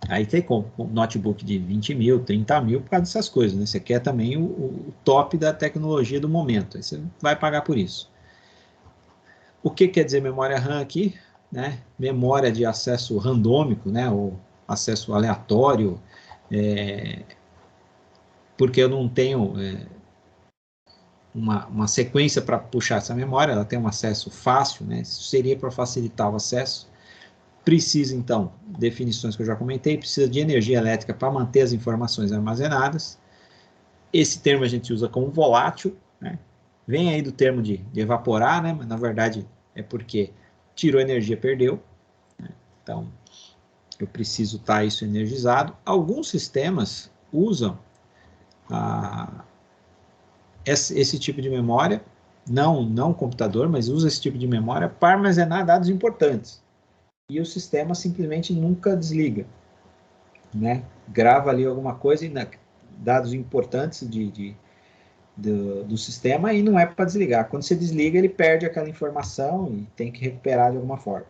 Aí tem como um notebook de 20 mil, 30 mil por causa dessas coisas, né? Você quer também o top da tecnologia do momento, aí você vai pagar por isso. O que quer dizer memória RAM aqui? Né? Memória de acesso randômico, né? Ou acesso aleatório, porque eu não tenho uma sequência para puxar essa memória, ela tem um acesso fácil, né? Isso seria para facilitar o acesso. Precisa, então, definições que eu já comentei, precisa de energia elétrica para manter as informações armazenadas. Esse termo a gente usa como volátil, né? Vem aí do termo de evaporar, né? Mas na verdade é porque tirou energia, perdeu, né? Então, eu preciso estar isso energizado. Alguns sistemas usam esse tipo de memória, não computador, mas usa esse tipo de memória para armazenar dados importantes. E o sistema simplesmente nunca desliga, né? Grava ali alguma coisa, dados importantes do sistema, e não é para desligar. Quando você desliga, ele perde aquela informação e tem que recuperar de alguma forma.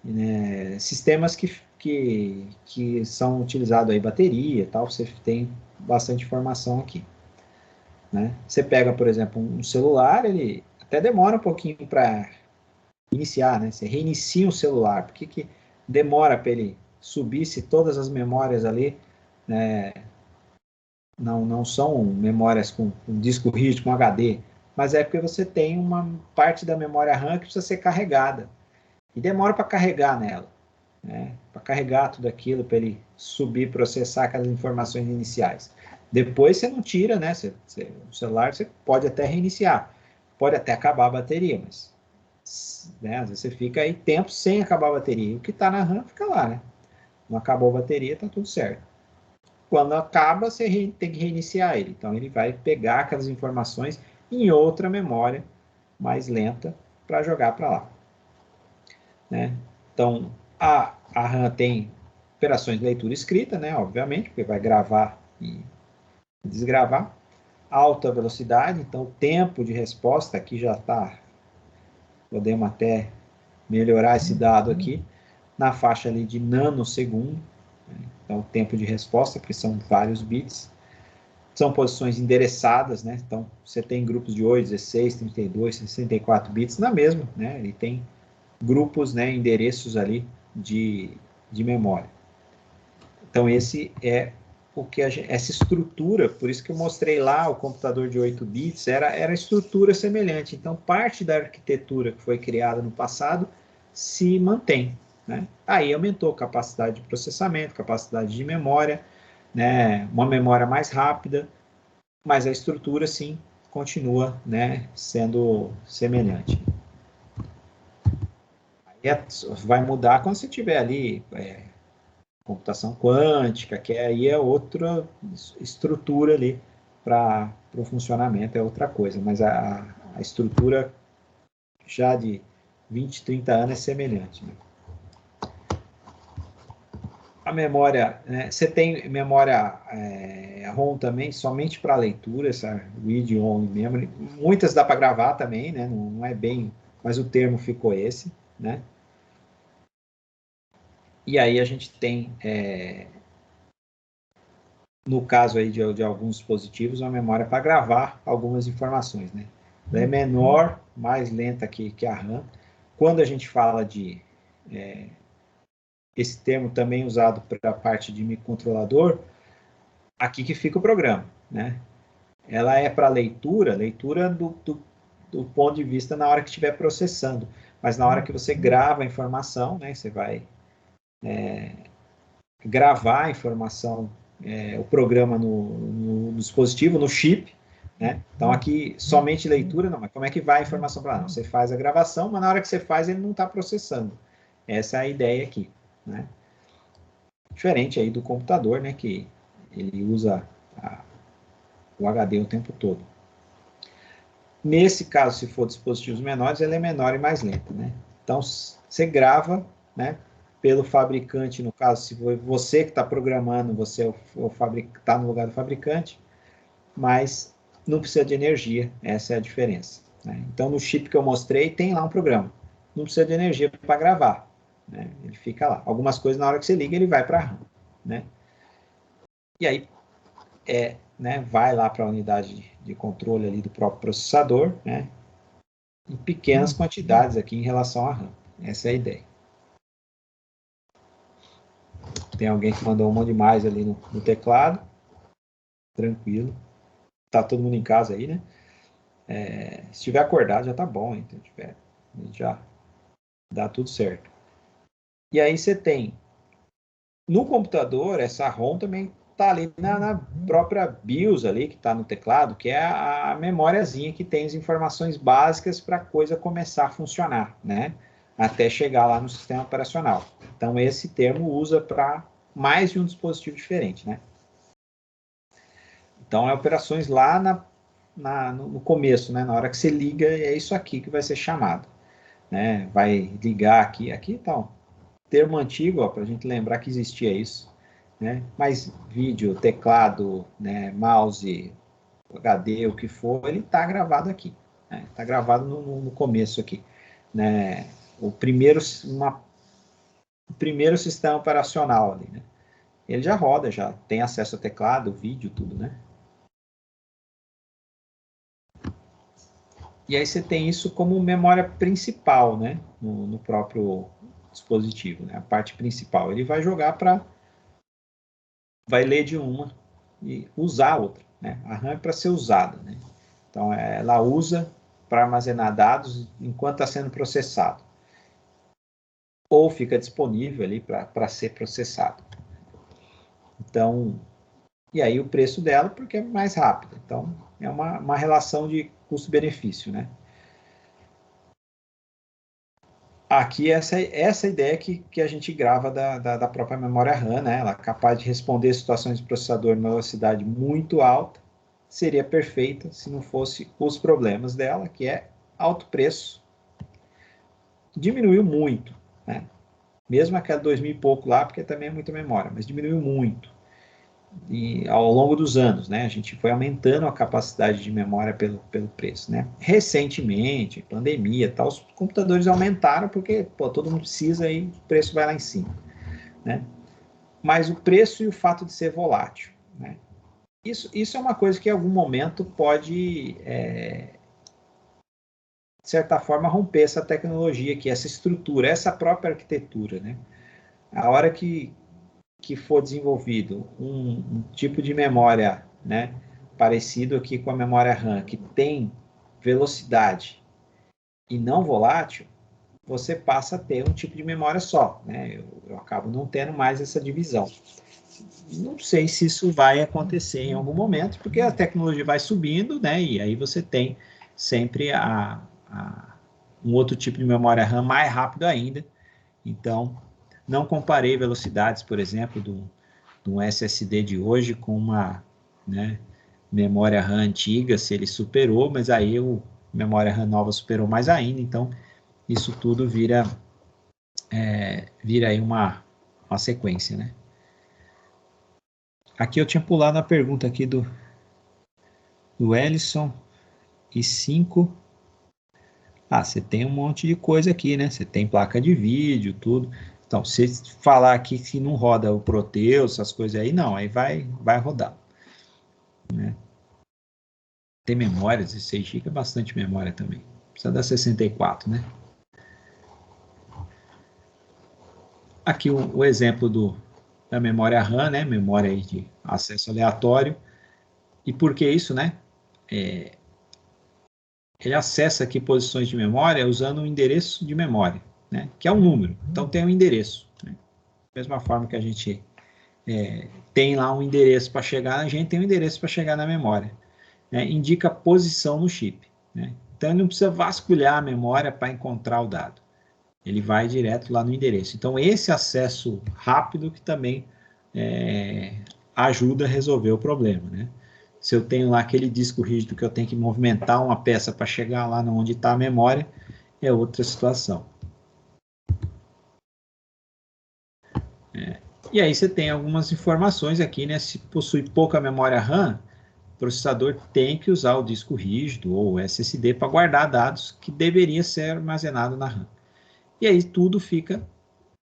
Né? Sistemas que são utilizados aí, bateria e tal, você tem bastante informação aqui. Né? Você pega, por exemplo, um celular, ele até demora um pouquinho para iniciar, né? Você reinicia o celular, por que demora para ele subir se todas as memórias ali, né, não são memórias com disco rígido, com HD, mas é porque você tem uma parte da memória RAM que precisa ser carregada, e demora para carregar nela. né, para carregar tudo aquilo, para ele subir, processar aquelas informações iniciais. Depois você não tira, né? O celular você pode até reiniciar, pode até acabar a bateria, mas né, às vezes você fica aí tempo sem acabar a bateria. E o que está na RAM fica lá, né? Não acabou a bateria, está tudo certo. Quando acaba, você tem que reiniciar ele. Então, ele vai pegar aquelas informações em outra memória mais lenta para jogar para lá. Né? Então, a RAM tem operações de leitura e escrita, né? Obviamente, porque vai gravar e desgravar. Alta velocidade, então o tempo de resposta aqui já está... Podemos até melhorar esse dado aqui, na faixa ali de nanosegundo. Então, o tempo de resposta, porque são vários bits. São posições endereçadas, né? Então, você tem grupos de 8, 16, 32, 64 bits na mesma, né? Ele tem grupos, né, endereços ali de memória. Então, esse é o que essa estrutura, por isso que eu mostrei lá o computador de 8 bits, era estrutura semelhante. Então, parte da arquitetura que foi criada no passado se mantém, né? Aí aumentou a capacidade de processamento, capacidade de memória, né? Uma memória mais rápida, mas a estrutura, sim, continua, né, sendo semelhante. Vai mudar quando você tiver ali computação quântica, que aí é outra estrutura ali para o funcionamento, é outra coisa, mas a estrutura já de 20, 30 anos é semelhante. Né? A memória, né, você tem memória ROM também, somente para leitura, essa read-only memory. Muitas dá para gravar também, né, não é bem, mas o termo ficou esse, né? E aí a gente tem, no caso aí de alguns dispositivos, uma memória para gravar algumas informações, né? Ela é menor, mais lenta que a RAM. Quando a gente fala de... esse termo também usado para a parte de microcontrolador, aqui que fica o programa, né? Ela é para leitura do ponto de vista na hora que estiver processando, mas na hora que você grava a informação, né, você vai gravar a informação, o programa no dispositivo, no chip, né? Então aqui somente leitura, não, mas como é que vai a informação para lá? Não, você faz a gravação, mas na hora que você faz ele não está processando. Essa é a ideia aqui, né? Diferente aí do computador, né, que ele usa o HD o tempo todo. Nesse caso, se for dispositivos menores, ela é menor e mais lenta, né? Então, você grava, né, pelo fabricante, no caso, se você que está programando, você está no lugar do fabricante, mas não precisa de energia, essa é a diferença. Né? Então, no chip que eu mostrei, tem lá um programa. Não precisa de energia para gravar, né? Ele fica lá. Algumas coisas, na hora que você liga, ele vai para a RAM, né? E aí, né, vai lá para a unidade de controle ali do próprio processador, né, em pequenas quantidades aqui em relação à RAM. Essa é a ideia. Tem alguém que mandou uma demais ali no teclado. Tranquilo. Tá todo mundo em casa aí, né? Se estiver acordado já tá bom, então já dá tudo certo. E aí você tem no computador, essa ROM também está ali na própria BIOS ali, que está no teclado, que é a memóriazinha que tem as informações básicas para a coisa começar a funcionar, né? Até chegar lá no sistema operacional. Então, esse termo usa para mais de um dispositivo diferente, né? Então, é operações lá no começo, né? Na hora que você liga, é isso aqui que vai ser chamado, né? Vai ligar aqui tá, termo antigo, para a gente lembrar que existia isso, né? Mas vídeo, teclado, né, mouse, HD, o que for, ele está gravado aqui, né? Está gravado no começo aqui, né? O primeiro sistema operacional ali, né? Ele já roda, já tem acesso a teclado, vídeo, tudo, né? E aí você tem isso como memória principal, né? No próprio dispositivo, né? A parte principal. Ele vai jogar vai ler de uma e usar a outra, né? A RAM é para ser usada, né? Então, ela usa para armazenar dados enquanto está sendo processado. ou fica disponível ali para ser processado. Então, e aí o preço dela, porque é mais rápido. Então, é uma relação de custo-benefício, né? Aqui, essa ideia que a gente grava da própria memória RAM, né? Ela é capaz de responder situações de processador numa velocidade muito alta, seria perfeita se não fosse os problemas dela, que é alto preço. Diminuiu muito, né? Mesmo aquela 2000 e pouco lá, porque também é muita memória, mas diminuiu muito. E ao longo dos anos, né? A gente foi aumentando a capacidade de memória pelo preço, né? Recentemente, pandemia, tal, os computadores aumentaram porque pô, todo mundo precisa e o preço vai lá em cima, né? Mas o preço e o fato de ser volátil, né? Isso é uma coisa que em algum momento pode, de certa forma, romper essa tecnologia aqui, essa estrutura, essa própria arquitetura, né? A hora que for desenvolvido um tipo de memória, né, parecido aqui com a memória RAM, que tem velocidade e não volátil, você passa a ter um tipo de memória só, né? Eu acabo não tendo mais essa divisão. Não sei se isso vai acontecer em algum momento, porque a tecnologia vai subindo, né? E aí você tem sempre um outro tipo de memória RAM mais rápido ainda. Então, não comparei velocidades, por exemplo, do SSD de hoje com uma, né, memória RAM antiga, se ele superou, mas aí a memória RAM nova superou mais ainda, então isso tudo vira aí uma sequência, né? Aqui eu tinha pulado a pergunta aqui do Ellison, e 5. Você tem um monte de coisa aqui, né? Você tem placa de vídeo, tudo. Então, se falar aqui que não roda o Proteus, essas coisas aí, não, aí vai rodar, né? Tem memória, 16 GB é bastante memória também. Precisa da 64, né? Aqui o exemplo da memória RAM, né? Memória aí de acesso aleatório. E por que isso, né? Ele acessa aqui posições de memória usando um endereço de memória, né? Que é um número. Então tem um endereço, né? Da mesma forma que a gente tem lá um endereço para chegar, a gente tem um endereço para chegar na memória, né? Indica posição no chip, né? Então ele não precisa vasculhar a memória para encontrar o dado. Ele vai direto lá no endereço. Então esse acesso rápido que também ajuda a resolver o problema, né? Se eu tenho lá aquele disco rígido que eu tenho que movimentar uma peça para chegar lá onde está a memória, é outra situação. E aí você tem algumas informações aqui, né? Se possui pouca memória RAM, o processador tem que usar o disco rígido ou o SSD para guardar dados que deveria ser armazenado na RAM. E aí tudo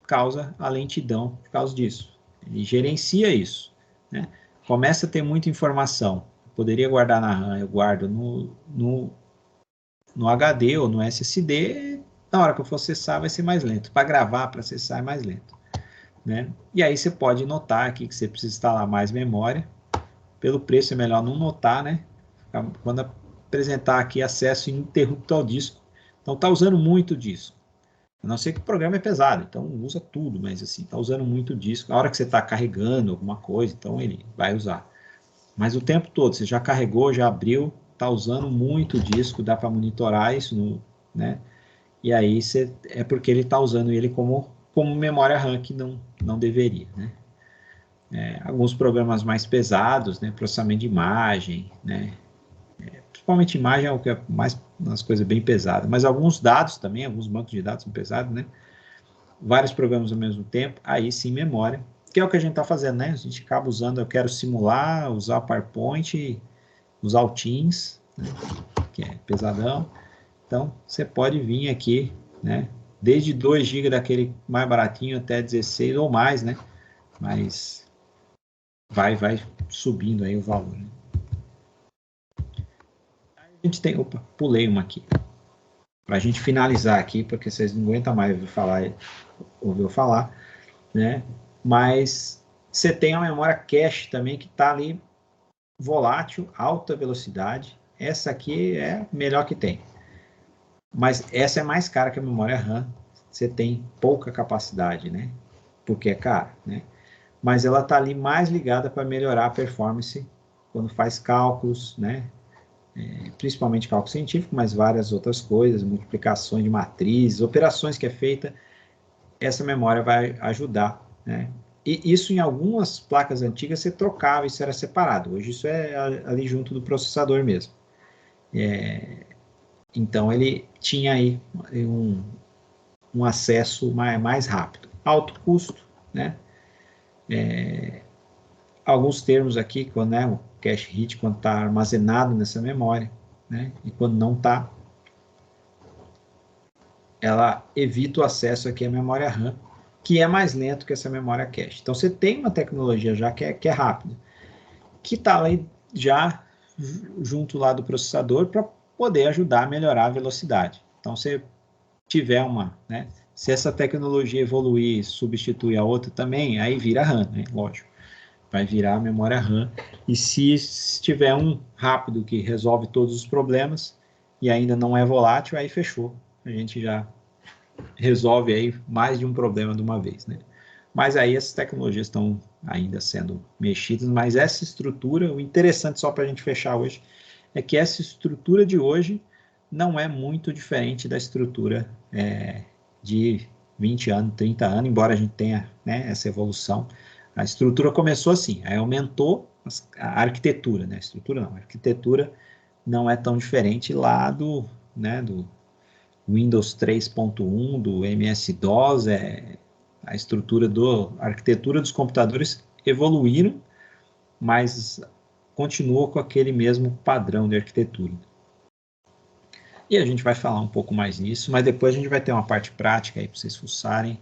causa a lentidão por causa disso. Ele gerencia isso, né? Começa a ter muita informação. Poderia guardar na RAM, eu guardo no HD ou no SSD, na hora que eu for acessar vai ser mais lento. Para gravar, para acessar é mais lento, né? E aí você pode notar aqui que você precisa instalar mais memória. Pelo preço é melhor não notar, né? Quando apresentar aqui acesso ininterrupto ao disco. Então está usando muito disco. A não ser que o programa é pesado, então usa tudo, mas assim, está usando muito disco. Na hora que você está carregando alguma coisa, então ele vai usar. Mas o tempo todo, você já carregou, já abriu, está usando muito disco, dá para monitorar isso, né? E aí é porque ele está usando ele como memória RAM, que não deveria, né? Alguns programas mais pesados, né? Processamento de imagem, né? Principalmente imagem é o que é mais umas coisas bem pesadas, mas alguns dados também, alguns bancos de dados são pesados, né? Vários programas ao mesmo tempo, aí sim memória, que é o que a gente está fazendo, né? A gente acaba usando, eu quero simular, usar o PowerPoint, usar o Teams, né? Que é pesadão. Então, você pode vir aqui, né? Desde 2 GB daquele mais baratinho até 16 ou mais, né? Mas vai subindo aí o valor, né? A gente tem, opa, pulei uma aqui. Para a gente finalizar aqui, porque vocês não aguentam mais ouvir eu falar, né? Mas você tem a memória cache também que está ali volátil, alta velocidade. Essa aqui é a melhor que tem. Mas essa é mais cara que a memória RAM. você tem pouca capacidade, né? Porque é caro, né? Mas ela está ali mais ligada para melhorar a performance quando faz cálculos, né? Principalmente cálculo científico, mas várias outras coisas, multiplicações de matrizes, operações que é feita, essa memória vai ajudar, né? E isso em algumas placas antigas você trocava, isso era separado. Hoje isso é ali junto do processador mesmo. Então ele tinha aí um acesso mais rápido. Alto custo, né? Alguns termos aqui, quando, né, o cache hit, quando está armazenado nessa memória, né? E quando não está, ela evita o acesso aqui à memória RAM, que é mais lento que essa memória cache. Então, você tem uma tecnologia já que é rápida, que está lá já junto lá do processador para poder ajudar a melhorar a velocidade. Então, se tiver né, se essa tecnologia evoluir, substituir a outra também, aí vira RAM, né, lógico. Vai virar a memória RAM. E se tiver um rápido que resolve todos os problemas e ainda não é volátil, aí fechou. A gente já resolve aí mais de um problema de uma vez, né? Mas aí essas tecnologias estão ainda sendo mexidas, mas essa estrutura, o interessante só para a gente fechar hoje, é que essa estrutura de hoje não é muito diferente da estrutura de 20 anos, 30 anos, embora a gente tenha, né, essa evolução. A estrutura começou assim, aí aumentou a arquitetura, né? A estrutura não, a arquitetura não é tão diferente lá né, do Windows 3.1, do MS-DOS, a arquitetura dos computadores evoluíram, mas continua com aquele mesmo padrão de arquitetura. E a gente vai falar um pouco mais nisso, mas depois a gente vai ter uma parte prática aí para vocês fuçarem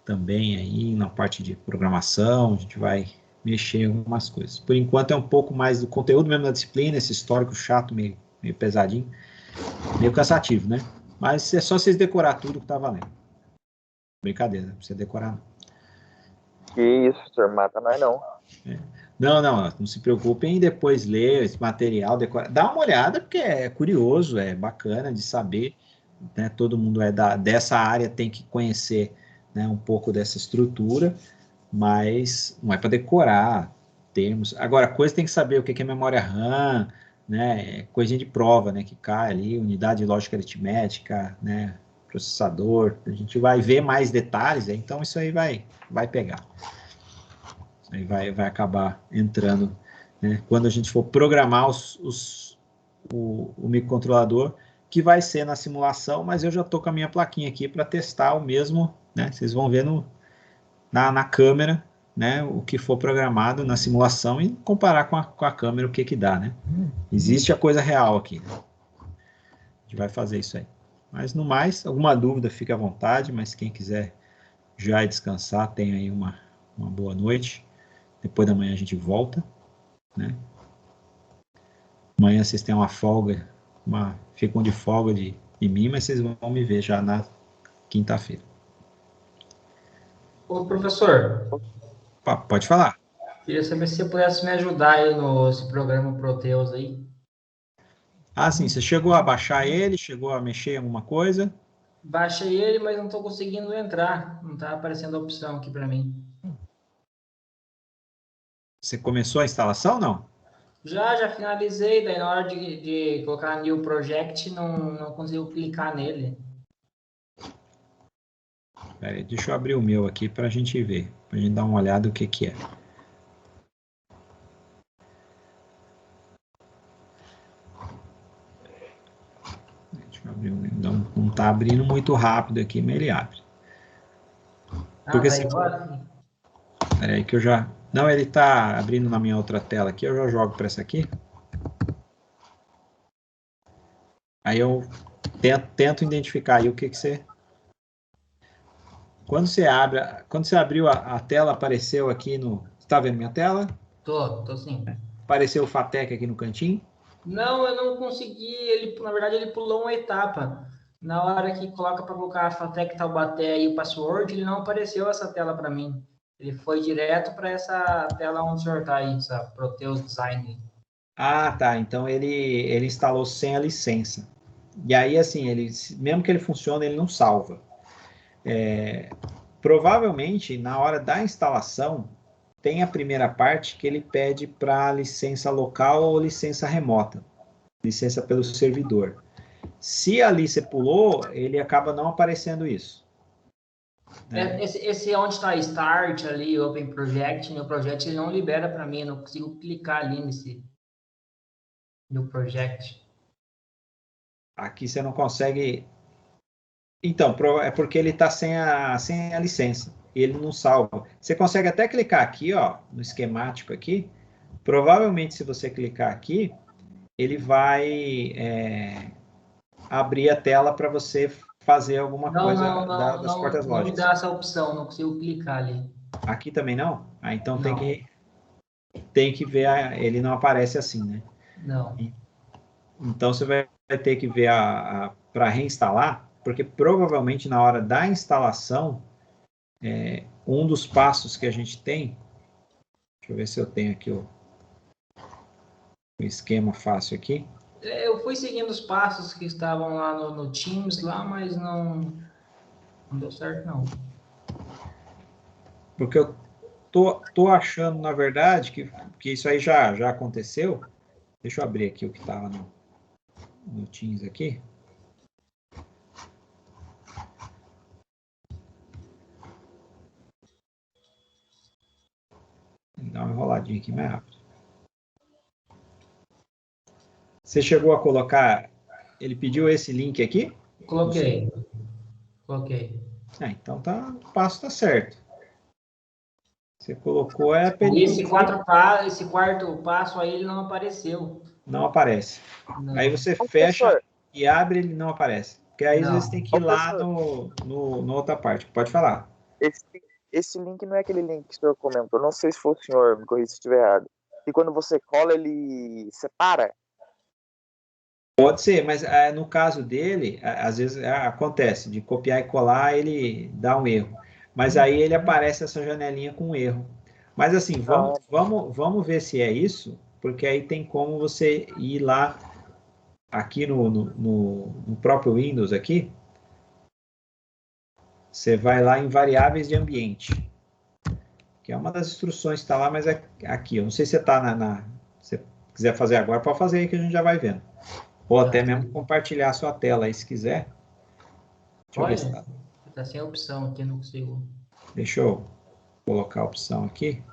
também aí na parte de programação, a gente vai mexer em algumas coisas. Por enquanto é um pouco mais do conteúdo mesmo da disciplina, esse histórico chato, meio pesadinho, meio cansativo, né? Mas é só vocês decorar tudo que tá valendo. Brincadeira, não precisa decorar não. Que isso, senhor, mata nós não. Não se preocupem em depois ler esse material, decorar. Dá uma olhada, porque é curioso, é bacana de saber, né? Todo mundo dessa área tem que conhecer, né, um pouco dessa estrutura, mas não é para decorar termos. Agora, coisa tem que saber o que é memória RAM, né? Coisinha de prova, né? Que cai ali, unidade de lógica aritmética, né? Processador. A gente vai ver mais detalhes, então isso aí vai pegar. Isso aí vai acabar entrando, né? Quando a gente for programar o microcontrolador, que vai ser na simulação, mas eu já estou com a minha plaquinha aqui para testar o mesmo, né? Vocês vão ver na câmera, né, o que for programado na simulação e comparar com a câmera o que dá, né? Existe a coisa real aqui. Né? A gente vai fazer isso aí. Mas no mais, alguma dúvida, fique à vontade, mas quem quiser já descansar, tenha aí uma boa noite. Depois da manhã a gente volta, né? Amanhã vocês têm uma folga, ficam de folga de mim, mas vocês vão me ver já na quinta-feira. Ô, professor, Pode falar. queria saber se você pudesse me ajudar aí nesse programa Proteus aí. Ah, sim, você chegou a baixar ele, chegou a mexer em alguma coisa? Baixei ele, mas não estou conseguindo entrar. Não está aparecendo a opção aqui para mim. Você começou a instalação, não? Já finalizei, daí na hora de colocar New Project, não consigo clicar nele. Pera aí, deixa eu abrir o meu aqui para a gente ver, para a gente dar uma olhada o que é. Deixa eu abrir o meu. Não está abrindo muito rápido aqui, mas ele abre. Porque Tá igual. Pera aí que eu já... Não, ele está abrindo na minha outra tela aqui, eu já jogo para essa aqui. Aí eu tento identificar aí o que você... Quando você abriu a tela, apareceu aqui no... Está vendo minha tela? Tô sim. Apareceu o FATEC aqui no cantinho? Não, eu não consegui. Na verdade, ele pulou uma etapa. Na hora que coloca para colocar a FATEC Taubaté e o password, ele não apareceu essa tela para mim. Ele foi direto para essa tela onde o senhor está aí, essa Proteus Design. Ah, tá. Então ele instalou sem a licença. E aí, assim, mesmo que ele funcione, ele não salva. provavelmente, na hora da instalação, tem a primeira parte que ele pede para licença local ou licença remota, licença pelo servidor. Se ali você pulou, ele acaba não aparecendo isso. Né? Esse onde está Start ali, Open Project, no Project ele não libera para mim, eu não consigo clicar ali no Project. Aqui você não consegue... Então, é porque ele está sem a licença. Ele não salva. Você consegue até clicar aqui, ó, no esquemático aqui. Provavelmente, se você clicar aqui, ele vai abrir a tela para você fazer alguma coisa das portas não me lógicas. dá essa opção, não consigo clicar ali. Aqui também não? Ah, então Não. tem que ver, ele não aparece assim, né? Não. Então você vai ter que ver para reinstalar, porque provavelmente na hora da instalação, um dos passos que a gente tem, deixa eu ver se eu tenho aqui o esquema fácil aqui. Eu fui seguindo os passos que estavam lá no Teams, lá, mas não deu certo, não. Porque eu tô achando, na verdade, que isso aí já aconteceu. Deixa eu abrir aqui o que estava no Teams aqui. Vou dar uma enroladinha aqui mais rápido. Você chegou a colocar... Ele pediu esse link aqui? Coloquei. Então o passo está certo. Você colocou Esse quarto passo aí ele não apareceu. Não aparece. Não. Aí você fecha e abre, ele não aparece. Porque aí às vezes tem que ir lá no outra parte. Pode falar. Esse link não é aquele link que o senhor comentou. Não sei se foi o senhor, me corrija se estiver errado. E quando você cola, ele separa? Pode ser, mas no caso dele, às vezes acontece de copiar e colar, ele dá um erro. Mas aí ele aparece essa janelinha com erro. Mas assim, vamos ver se é isso, porque aí tem como você ir lá aqui no próprio Windows aqui. Você vai lá em variáveis de ambiente, que é uma das instruções que está lá, mas é aqui. Eu não sei se você está se quiser fazer agora, pode fazer aí que a gente já vai vendo. Ou até mesmo compartilhar a sua tela aí, se quiser. Deixa eu ver se tá sem opção aqui, não consigo. Deixa eu colocar a opção aqui.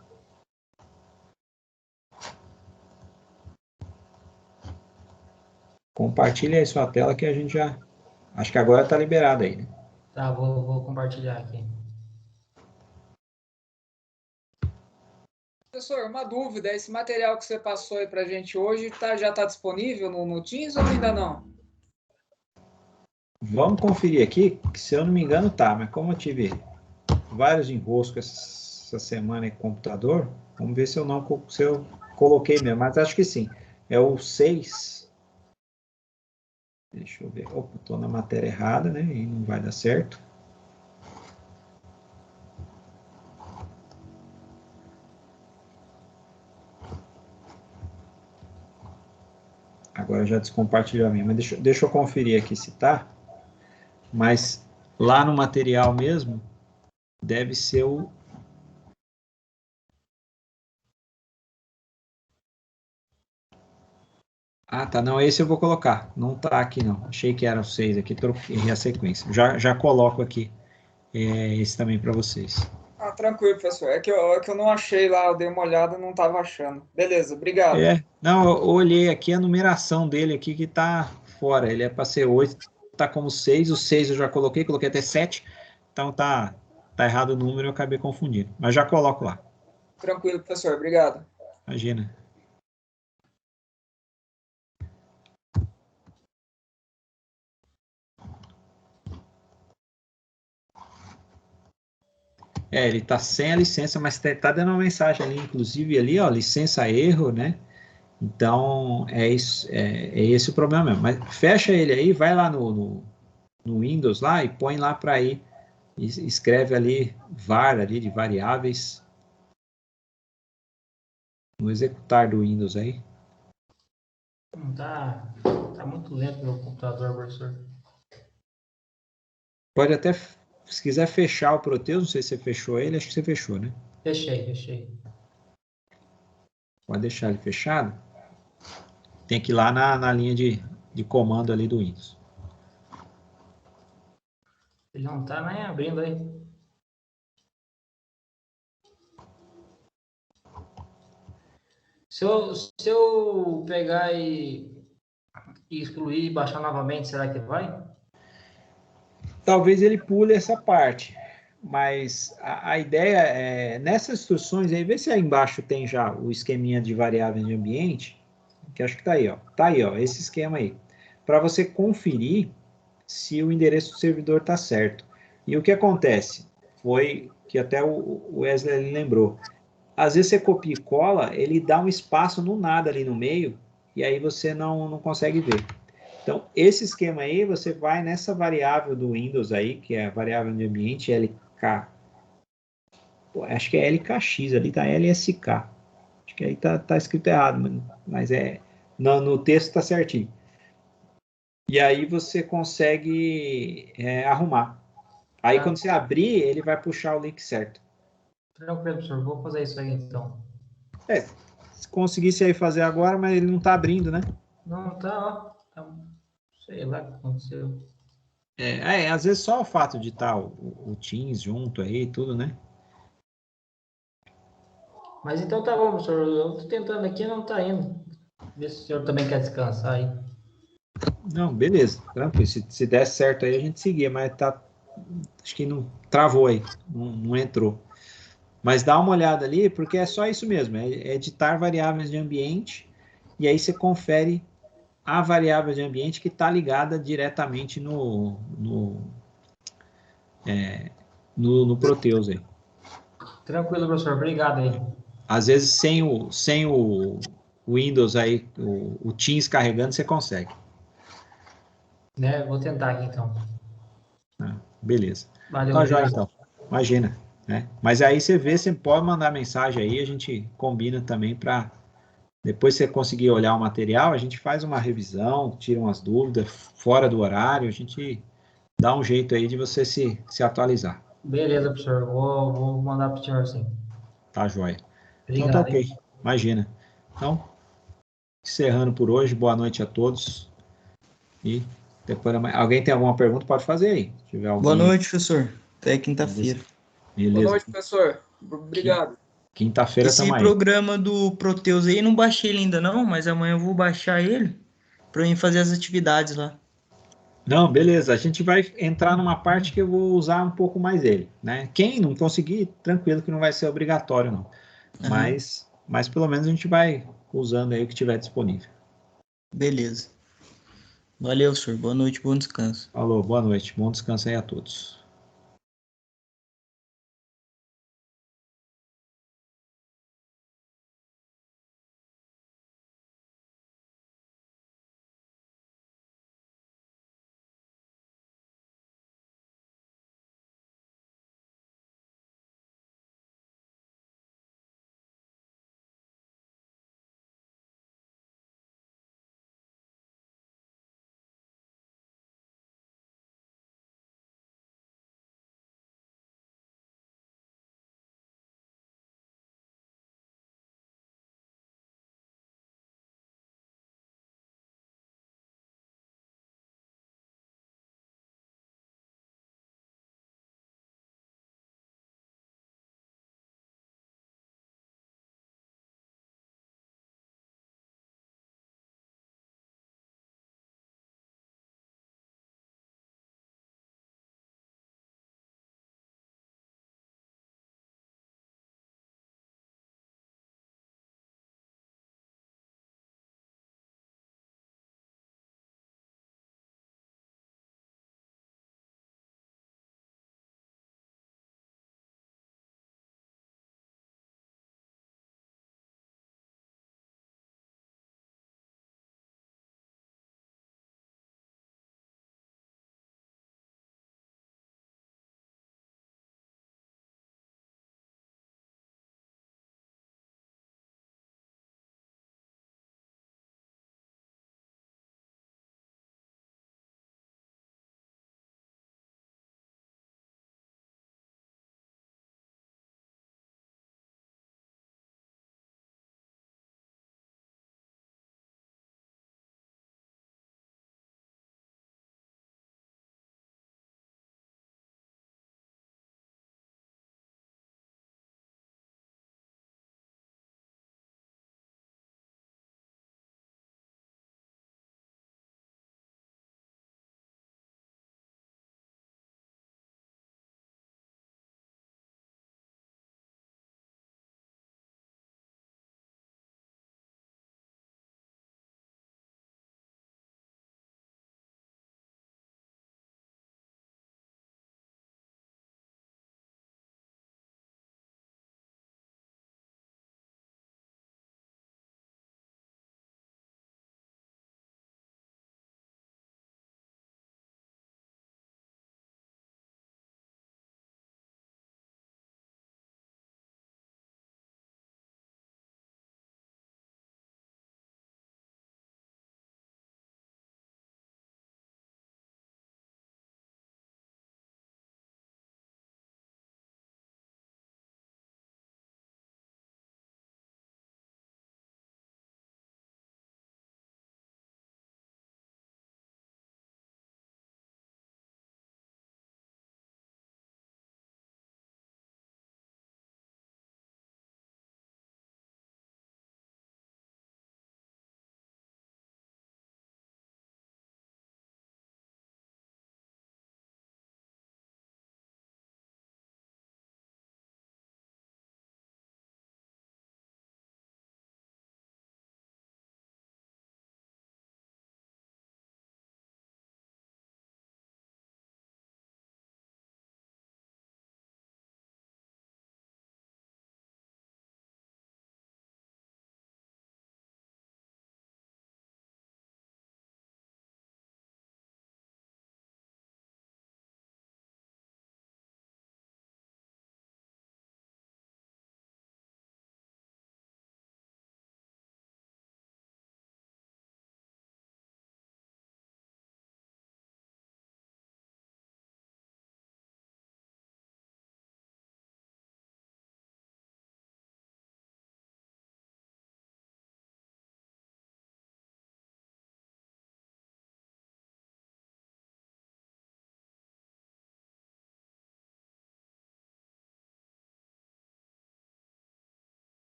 Compartilha aí sua tela que a gente já... Acho que agora está liberado aí, né? Tá, vou compartilhar aqui. Professor, uma dúvida, esse material que você passou aí para a gente hoje já está disponível no Teams ou ainda não? Vamos conferir aqui, que se eu não me engano tá, mas como eu tive vários enroscos essa semana em computador, vamos ver se eu coloquei mesmo, mas acho que sim. É o 6. Deixa eu ver. Opa, estou na matéria errada, né? E não vai dar certo. Agora já descompartilhou a minha, mas deixa eu conferir aqui se tá. Mas lá no material mesmo, deve ser o... Ah, tá. Não, esse eu vou colocar. Não tá aqui, não. Achei que era o 6 aqui, troquei a sequência. Já coloco aqui esse também para vocês. Ah, tranquilo, professor. É que eu não achei lá, eu dei uma olhada e não estava achando. Beleza, obrigado. Não, eu olhei aqui a numeração dele aqui que tá fora. Ele é para ser 8, tá como 6. O 6 eu já coloquei até 7. Então tá errado o número, eu acabei confundindo. Mas já coloco lá. Tranquilo, professor. Obrigado. Imagina. Ele tá sem a licença, mas tá dando uma mensagem ali, inclusive ali, ó, licença erro, né? Então, é esse o problema mesmo. Mas fecha ele aí, vai lá no Windows lá e põe lá para ir. Escreve ali var ali de variáveis no executar do Windows aí. Tá muito lento meu computador, professor. Pode até se quiser fechar o Proteus, não sei se você fechou ele, acho que você fechou, né? Fechei. Pode deixar ele fechado. Tem que ir lá na linha de comando ali do Windows. Ele não tá nem abrindo aí. Se eu pegar e excluir e baixar novamente, será que vai? Talvez ele pule essa parte, mas a ideia é, nessas instruções aí, vê se aí embaixo tem já o esqueminha de variáveis de ambiente, que acho que tá aí, ó. Tá aí, ó, esse esquema aí. Para você conferir se o endereço do servidor tá certo. E o que acontece? Foi que até o Wesley lembrou. Às vezes você copia e cola, ele dá um espaço no nada ali no meio, e aí você não consegue ver. Então, esse esquema aí, você vai nessa variável do Windows aí, que é a variável de ambiente, LK. Pô, acho que é LKX, ali tá LSK. Acho que aí tá escrito errado, mas no texto tá certinho. E aí você consegue arrumar. Aí quando você abrir, ele vai puxar o link certo. Tranquilo, professor. Vou fazer isso aí então. Se conseguisse aí fazer agora, mas ele não tá abrindo, né? Não, tá, ó. Sei lá o que aconteceu. Às vezes só o fato de estar o Teams junto aí e tudo, né? Mas então tá bom, professor. Eu tô tentando aqui e não tá indo. Vê se o senhor também quer descansar aí. Não, beleza, tranquilo. Se der certo aí, a gente seguia, mas acho que não travou aí, não entrou. Mas dá uma olhada ali, porque é só isso mesmo, é editar variáveis de ambiente, e aí você confere a variável de ambiente que está ligada diretamente no Proteus aí. Tranquilo, professor. Obrigado aí. Às vezes sem o Windows aí, o Teams carregando, você consegue. Né? Vou tentar aqui então. Beleza. Valeu, Tá joia, obrigado. então. Imagina, né? Mas aí você vê, você pode mandar mensagem aí, a gente combina também para depois você conseguir olhar o material, a gente faz uma revisão, tira umas dúvidas fora do horário, a gente dá um jeito aí de você se atualizar. Beleza, professor. Vou mandar pro senhor sim. Tá joia. Então tá Obrigado, ok. hein? Imagina. Então, encerrando por hoje, boa noite a todos. E depois alguém tem alguma pergunta, pode fazer aí. Se tiver alguém. Boa noite, professor. Até quinta-feira. Beleza. Boa noite, professor. Obrigado. Quinta-feira Esse estamos aí. programa do Proteus aí, não baixei ele ainda não, mas amanhã eu vou baixar ele para mim fazer as atividades lá. Não, beleza. A gente vai entrar numa parte que eu vou usar um pouco mais ele, né? Quem não conseguir, tranquilo que não vai ser obrigatório, não. Aham. Mas pelo menos a gente vai usando aí o que tiver disponível. Beleza. Valeu, senhor. Boa noite, bom descanso. Falou, boa noite. Bom descanso aí a todos.